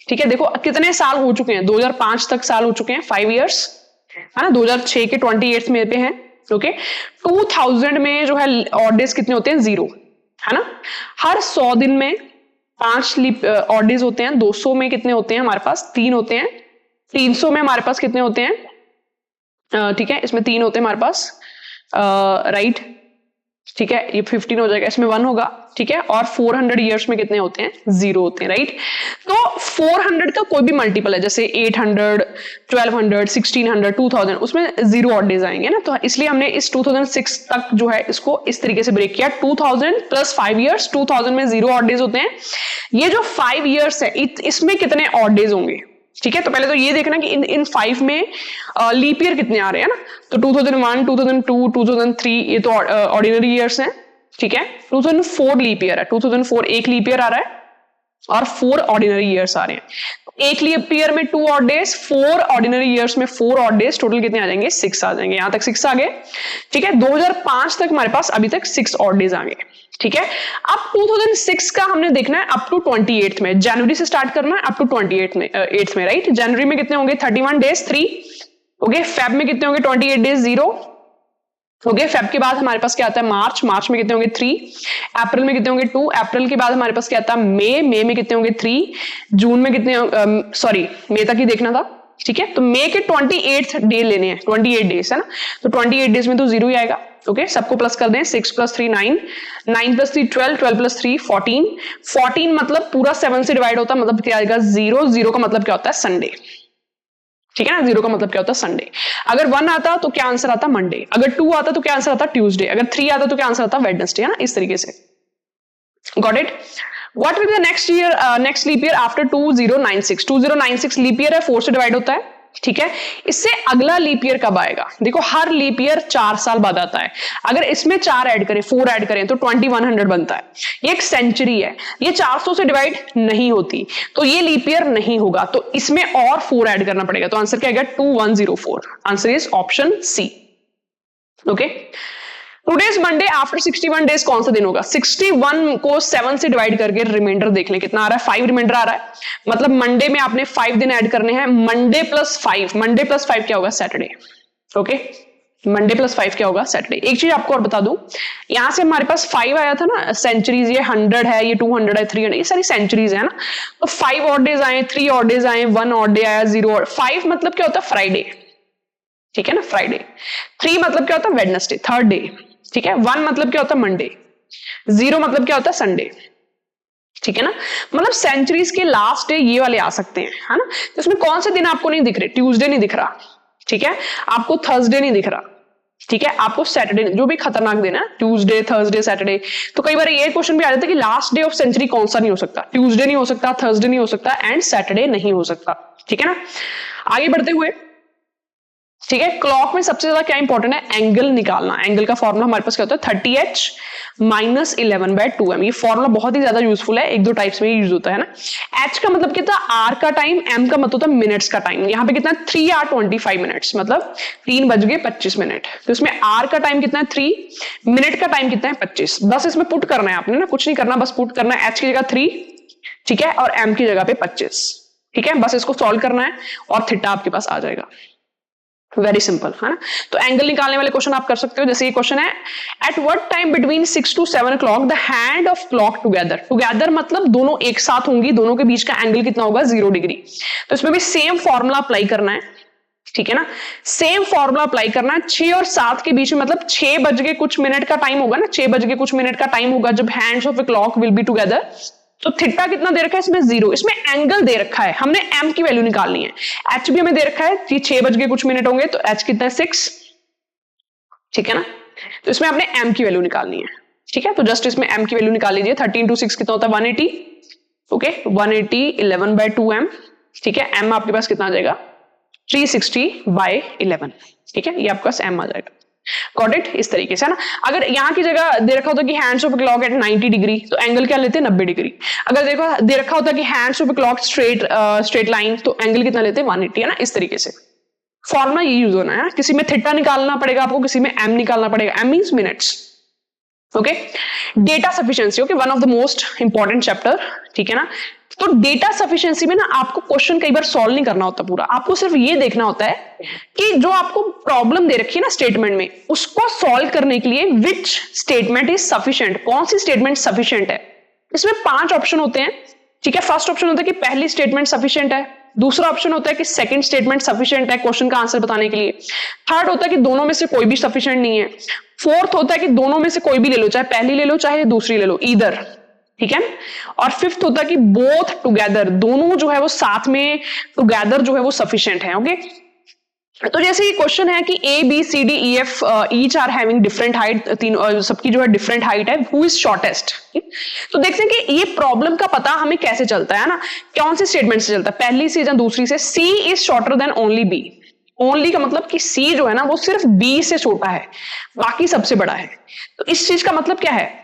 ठीक है। देखो कितने साल हो चुके हैं, 2005 तक साल हो चुके हैं, 5 इयर्स, है ना। 2006 के 28 में पे हैं, ओके। 2000 में जो है ऑड डेज कितने होते हैं 0, है ना। हर 100 दिन में 5 ऑड डेज होते हैं, 200 में कितने होते हैं हमारे पास 3 होते हैं, 300 में हमारे पास कितने होते हैं, ठीक है, इसमें 3 होते हैं हमारे पास, राइट, ठीक है। ये 15 हो जाएगा, इसमें 1 होगा, ठीक है। और 400 ईयर्स में कितने होते हैं 0 होते हैं, राइट। तो 400 का कोई भी मल्टीपल है, जैसे 800, 1200, 1600, 2000, उसमें 0 ऑड डेज आएंगे ना। तो इसलिए हमने इस 2006 तक जो है इसको इस तरीके से ब्रेक किया, 2000 प्लस 5 ईयर्स, 2000 में 0 ऑड डेज होते हैं। ये जो 5 ईयर्स है इसमें कितने ऑड डेज होंगे, ठीक है। तो पहले तो ये देखना कि इन 5 में लीप ईयर कितने आ रहे हैं ना। तो 2001, 2002, 2003 ये तो ऑर्डिनरी ईयर्स हैं, ठीक है। 2004 लीप ईयर है, 2004 एक लीप ईयर आ रहा है और 4 ऑर्डिनरी ईयर्स आ रहे हैं। एक लीप ईयर में 2 ऑड डेज, 4 ऑर्डिनरी ईयर्स में 4 ऑड डेज, टोटल कितने आ जाएंगे 6 आ जाएंगे। यहां तक 6 आ गए, ठीक है। 2005 तक हमारे पास अभी तक 6 ऑड डेज आ गए, ठीक है। अब 2006 का हमने देखना है अप टू 28 में, जनवरी से स्टार्ट करना है अप टू 28 में, 8 में, राइट। जनवरी में कितने होंगे 31 डेज 3, ओके। फेब में कितने होंगे 28 डेज 0, ओके। फेब के बाद हमारे पास क्या आता है मार्च, मार्च में कितने होंगे 3, अप्रैल में कितने होंगे 2, अप्रैल के बाद हमारे पास क्या आता है मई, मई में कितने होंगे 3, जून में कितने, सॉरी मई तक ही देखना था, ठीक है। तो मई के 28 डे लेने हैं, 28 डेज है ना। तो 28 डेज में तो 0 ही आएगा, ओके। सबको प्लस कर दें, 6 + 3 9, 9 + 3 12, 12 + 3 14, 14 मतलब पूरा 7 से डिवाइड होता है, मतलब क्या आएगा 0, 0 का मतलब क्या होता है संडे, ठीक है ना। 0 का मतलब क्या होता है संडे। अगर 1 आता तो क्या आंसर आता मंडे, अगर 2 आता तो क्या आंसर आता ट्यूसडे, अगर 3 आता तो क्या आंसर आता वेडनेसडे, है ना, इस तरीके से। Got it. What will the next year, next leap year after 2096, 2096 leap year है, 4 से डिवाइड होता है, ठीक है। इससे अगला लीप ईयर कब आएगा, देखो हर लीप ईयर 4 साल बाद आता है। अगर इसमें 4 ऐड करें, 4 ऐड करें तो 2100 बनता है। ये एक सेंचुरी है, ये 400 से डिवाइड नहीं होती, तो ये लीप ईयर नहीं होगा। तो इसमें और 4 ऐड करना पड़ेगा, तो आंसर क्या आएगा 2104। Answer is option C, okay. Today's Monday after 61 days कौन सा दिन होगा, 61 को 7 से डिवाइड करके रिमाइंडर देख लें कितना आ रहा है, 5 रिमाइंडर आ रहा है, मतलब मंडे में आपने 5 दिन ऐड करने हैं। मंडे प्लस 5, मंडे प्लस 5 क्या होगा सैटरडे, ओके। मंडे प्लस 5 क्या होगा सैटरडे। एक चीज आपको और बता दूं, यहां से हमारे पास 5 आया था ना सेंचुरीज, ये 100 है, ये 200 है, 300, ये सारी सेंचुरीज है ना। तो 5 ऑड डेज आए, 3 ऑड डेज आए, 1 ऑड डे आया, 0, 5 मतलब क्या होता है फ्राइडे, ठीक है ना, फ्राइडे। 3 मतलब क्या होता है वेडनेसडे, थर्ड डे, ठीक है। 1 मतलब क्या होता है मंडे, 0 मतलब क्या होता है संडे, ठीक है ना। मतलब सेंचुरीज के लास्ट डे ये वाले आ सकते हैं, है ना। तो इसमें कौन से दिन आपको नहीं दिख रहे, ट्यूसडे नहीं दिख रहा, ठीक है, आपको थर्सडे नहीं दिख रहा, ठीक है, आपको सैटरडे, जो भी खतरनाक दिन है ट्यूसडे, थर्सडे, सैटरडे। तो कई बार ये क्वेश्चन भी आ जाता है कि लास्ट डे ऑफ सेंचुरी कौन सा नहीं हो सकता, ट्यूसडे नहीं हो सकता, थर्सडे नहीं हो सकता एंड सैटरडे नहीं हो सकता, ठीक है ना। आगे बढ़ते हुए, ठीक है, क्लॉक में सबसे ज्यादा क्या इंपॉर्टेंट है, एंगल निकालना। एंगल का फॉर्मूला हमारे पास क्या होता है 30h - 11/2m। ये फॉर्मूला बहुत ही ज्यादा यूजफुल है, 1-2 टाइप्स में यूज होता है ना। h का मतलब कितना, r का टाइम, m का मतलब होता है मिनट्स का टाइम। यहाँ पे कितना 3 hour 25 minutes, मतलब 3:25। तो इसमें r का टाइम कितना है 3, मिनट का टाइम कितना है 25। बस इसमें पुट करना है आपने ना, कुछ नहीं करना, बस पुट करना है, h की जगह 3, ठीक है, और m की जगह पे 25, ठीक है। बस इसको सॉल्व करना है और थीटा आपके पास आ जाएगा, वेरी सिंपल, है ना। तो एंगल निकालने वाले क्वेश्चन आप कर सकते हो। जैसे ये क्वेश्चन है, at what time between 6 to 7 o'clock the hand of clock together. Together मतलब दोनों एक साथ होंगी, दोनों के बीच का एंगल कितना होगा 0 डिग्री। तो इसमें भी सेम फॉर्मूला अप्लाई करना है, ठीक है ना। सेम फॉर्मूला अप्लाई करना है 6 और 7 के बीच में, मतलब 6 बज के कुछ मिनट का टाइम होगा ना, 6 बज के कुछ मिनट का टाइम होगा जब hands of a clock will be together. तो थीटा कितना दे रखा है इसमें 0, इसमें एंगल दे रखा है, हमने एम की वैल्यू निकालनी है। एच भी हमें दे रखा है कि 6 बज के कुछ मिनट होंगे, तो एच कितना है 6, ठीक है ना। तो इसमें आपने एम की वैल्यू निकालनी है, ठीक है। तो जस्ट इसमें एम की वैल्यू निकाल लीजिए। 13 into 6 कितना होता है 180, ओके 180 11/2m, ठीक है। एम आपके पास कितना आ जाएगा 360/11, ठीक है, ये आपके पास एम आ जाएगा। गॉट इट, इस तरीके से है ना। अगर यहाँ की जगह दे रखा होता कि hands of clock at 90 degree, तो एंगल क्या लेते हैं 90 डिग्री। अगर देखो दे रखा होता कि hands of clock straight line, तो एंगल कितना लेते हैं 180, है ना। इस तरीके से फॉर्मूला ये यूज होना है ना। किसी में थीटा निकालना पड़ेगा आपको, किसी में एम निकालना पड़ेगा। M means minutes, okay. Data sufficiency, okay, one of the most important chapter, ठीक है ना। तो डेटा सफिशिएंसी में ना आपको क्वेश्चन कई बार सॉल्व नहीं करना होता पूरा, आपको सिर्फ ये देखना होता है कि जो आपको प्रॉब्लम दे रखी है ना स्टेटमेंट में, उसको सॉल्व करने के लिए विच स्टेटमेंट इज सफिशिएंट, कौन सी स्टेटमेंट सफिशिएंट है। इसमें 5 ऑप्शन होते हैं, ठीक है। फर्स्ट ऑप्शन होता है कि पहली स्टेटमेंट सफिशिएंट है, दूसरा ऑप्शन होता है कि सेकंड स्टेटमेंट सफिशिएंट है क्वेश्चन का आंसर बताने के लिए, थर्ड होता है कि दोनों में से कोई भी सफिशिएंट नहीं है, फोर्थ होता है कि दोनों में से कोई भी ले लो, चाहे पहली ले लो चाहे दूसरी ले लो, ईदर, ठीक है। और फिफ्थ होता है कि बोथ टुगेदर, दोनों जो है वो साथ में टुगेदर जो है वो सफिशिएंट है, ओके। तो जैसे ये क्वेश्चन है कि A B C D E F each are having different height, तीन सबकी जो है डिफरेंट हाइट है, हु इज शॉर्टेस्ट। तो देखते हैं कि ये प्रॉब्लम का पता हमें कैसे चलता है ना, कौन से स्टेटमेंट से चलता है, पहली से या दूसरी से। C is shorter than only B, only का मतलब कि सी जो है ना वो सिर्फ बी से छोटा है, बाकी सबसे बड़ा है। तो इस चीज का मतलब क्या है,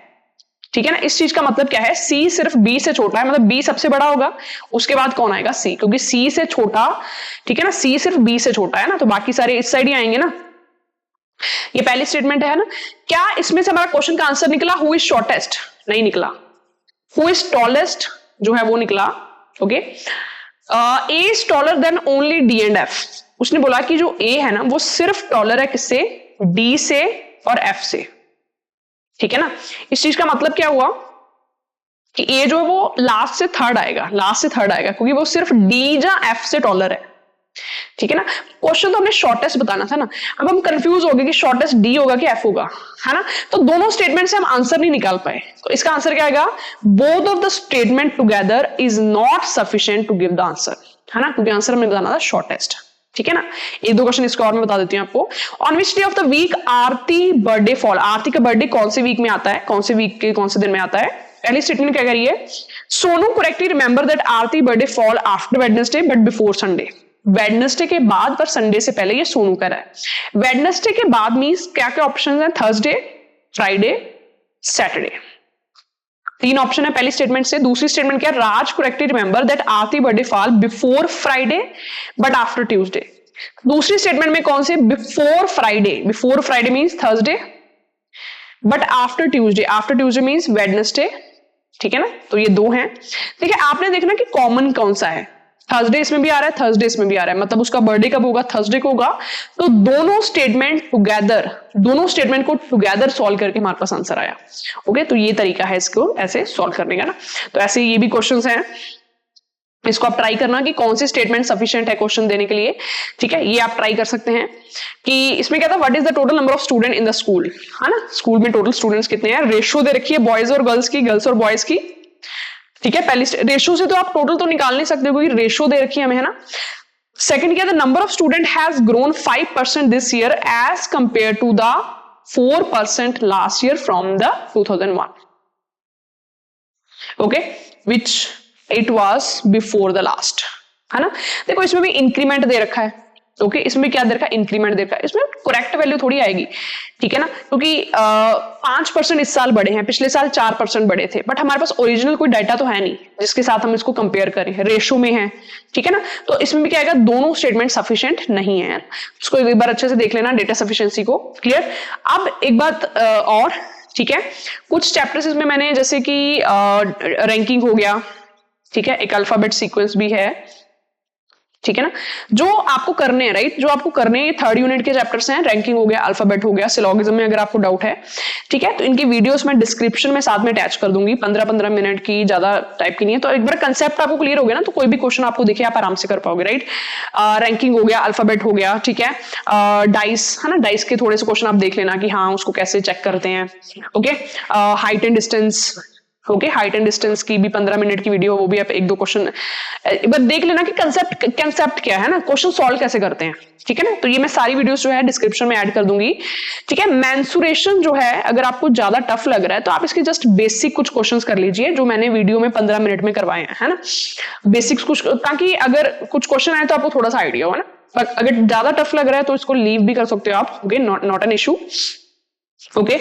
ठीक है ना, इस चीज का मतलब क्या है, सी सिर्फ बी से छोटा है, मतलब बी सबसे बड़ा होगा, उसके बाद कौन आएगा सी, क्योंकि सी से छोटा, ठीक है ना, सी सिर्फ बी से छोटा है ना, तो बाकी सारे इस साइड ही आएंगे ना। ये पहली स्टेटमेंट है ना। क्या इसमें से हमारा क्वेश्चन का आंसर निकला हु इज शॉर्टेस्ट, नहीं निकला। हु इज टॉलेस्ट जो है वो निकला, okay. A is taller than only D and F, उसने बोला कि जो ए है ना वो सिर्फ टॉलर है किससे, डी से और एफ से, ठीक है ना। इस चीज का मतलब क्या हुआ कि ए जो है वो लास्ट से थर्ड आएगा, लास्ट से थर्ड आएगा, क्योंकि वो सिर्फ डी या एफ से टॉलर है, ठीक है ना। क्वेश्चन तो हमने शॉर्टेस्ट बताना था ना, अब हम कंफ्यूज हो गए कि शॉर्टेस्ट डी होगा कि एफ होगा, है ना। तो दोनों स्टेटमेंट से हम आंसर नहीं निकाल पाए, तो इसका आंसर क्या आएगा, both of the statement together is not sufficient to give the answer, है ना, क्योंकि आंसर हमें बताना था शॉर्टेस्ट, ठीक है ना। एक दो क्वेश्चन इसको और मैं बता देती हूँ आपको। On which day of the week Aarti birthday fall, Aarti का बर्थडे कौन से वीक में आता है, कौन से वीक के कौन से दिन में आता है। पहली स्टेटमेंट क्या करिए, Sonu correctly remember that Aarti birthday fall after Wednesday but before Sunday. Wednesday के बाद पर संडे से पहले, ये सोनू का है। वेडनेसडे के बाद मींस क्या क्या ऑप्शन है, थर्सडे, फ्राइडे, सैटरडे, 3 ऑप्शन है पहली स्टेटमेंट से। दूसरी स्टेटमेंट क्या है, Raj correctly remember that Aarti birthday fall before Friday but after Tuesday. दूसरी स्टेटमेंट में कौन से, before Friday, before Friday means Thursday but after Tuesday, after Tuesday means Wednesday, ठीक है ना। तो ये 2 हैं। देखिए आपने देखना कि कॉमन कौन सा है, थर्सडे इसमें भी आ रहा है, थर्सडे इसमें भी आ रहा है, मतलब उसका बर्थडे कब होगा, थर्सडे को होगा। तो दोनों स्टेटमेंट टुगेदर, दोनों स्टेटमेंट को टुगेदर सॉल्व करके हमारे पास आंसर आया, ओके। तो ये तरीका है इसको ऐसे सॉल्व करने का ना। तो ऐसे ये भी क्वेश्चंस हैं, इसको आप ट्राई करना कि कौन सी स्टेटमेंट सफिशिएंट है क्वेश्चन देने के लिए, ठीक है। ये आप ट्राई कर सकते हैं कि इसमें क्या था, what is the total number of student in the school, है ना, स्कूल में टोटल स्टूडेंट्स कितने हैं। रेशियो दे रखी है बॉयज और गर्ल्स की, गर्ल्स और बॉयज की, ठीक है। पहली रेशियो से तो आप टोटल तो निकाल नहीं सकते क्योंकि रेशियो दे रखी है हमें, है ना। सेकंड क्या, the number of student has grown 5% this year as compare to the 4% last year from the 2001, okay, which it was before the last, है ना। देखो इसमें भी इंक्रीमेंट दे रखा है, ओके, इसमें क्या दे रखा है, इंक्रीमेंट दे रखा है। इसमें करेक्ट वैल्यू थोड़ी आएगी, ठीक है ना, क्योंकि 5% इस साल बढ़े हैं, पिछले साल 4% बढ़े थे, बट हमारे पास ओरिजिनल कोई डाटा तो है नहीं जिसके साथ हम इसको कंपेयर करें, रेशो में है, ठीक है ना। तो इसमें भी क्या आएगा, दोनों स्टेटमेंट सफिशिएंट नहीं है, इसको एक बार अच्छे से देख लेना, डेटा सफिशिएंसी को, क्लियर। अब एक बात और, ठीक है, कुछ चैप्टर्स में मैंने जैसे कि रैंकिंग हो गया, ठीक है, एक अल्फाबेट सीक्वेंस भी है, ठीक है ना, जो आपको करने हैं, राइट, जो आपको करने हैं, 3rd यूनिट के चैप्टर्स हैं, रैंकिंग हो गया, अल्फाबेट हो गया, सिलोगिज्म में अगर आपको डाउट है, ठीक है, तो इनकी वीडियोस मैं डिस्क्रिप्शन में साथ में अटैच कर दूंगी, 15-15 मिनट की, ज्यादा टाइप की नहीं है, तो एक बार कंसेप्ट आपको क्लियर हो गया ना, तो कोई भी क्वेश्चन आपको दिखे आप आराम से कर पाओगे, राइट। रैंकिंग हो गया, अल्फाबेट हो गया, ठीक है, डाइस है ना, डाइस के थोड़े से क्वेश्चन आप देख लेना कि हाँ उसको कैसे चेक करते हैं, okay. Height and distance, okay, height and distance की भी 15 मिनट की वीडियो, वो भी आप 1-2 क्वेश्चन एक बार देख लेना कि कंसेप्ट क्या है ना, क्वेश्चन सॉल्व कैसे करते हैं, ठीक है ना। तो ये मैं सारी वीडियोस जो है डिस्क्रिप्शन में ऐड कर दूंगी, ठीक है। मेंसुरेशन जो है अगर आपको ज्यादा टफ लग रहा है तो आप इसके जस्ट बेसिक कुछ क्वेश्चंस कर लीजिए जो मैंने वीडियो में 15 मिनट में करवाए हैं, है ना, बेसिक्स कुछ, ताकि अगर कुछ क्वेश्चन आए तो आपको थोड़ा सा आइडिया हो, है ना। पर अगर ज्यादा टफ लग रहा है तो इसको लीव भी कर सकते हो आप, okay, not an issue, okay.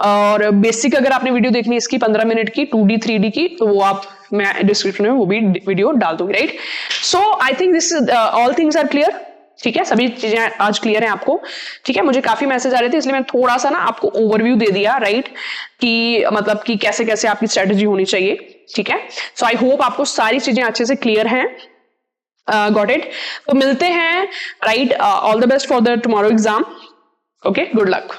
और बेसिक अगर आपने वीडियो देखनी है इसकी 15 मिनट की 2D 3D की, तो वो आप, मैं डिस्क्रिप्शन में वो भी वीडियो डाल दूंगी, right. So I think this all things are clear, ठीक है, सभी चीजें आज क्लियर हैं आपको, ठीक है। मुझे काफी मैसेज आ रहे थे इसलिए मैं थोड़ा सा ना आपको ओवरव्यू दे दिया, राइट, कि मतलब कि कैसे कैसे आपकी स्ट्रेटेजी होनी चाहिए, ठीक है। सो आई होप आपको सारी चीजें अच्छे से क्लियर हैं, गॉट इट। तो मिलते हैं, right, all the best for the tomorrow exam, okay, good luck.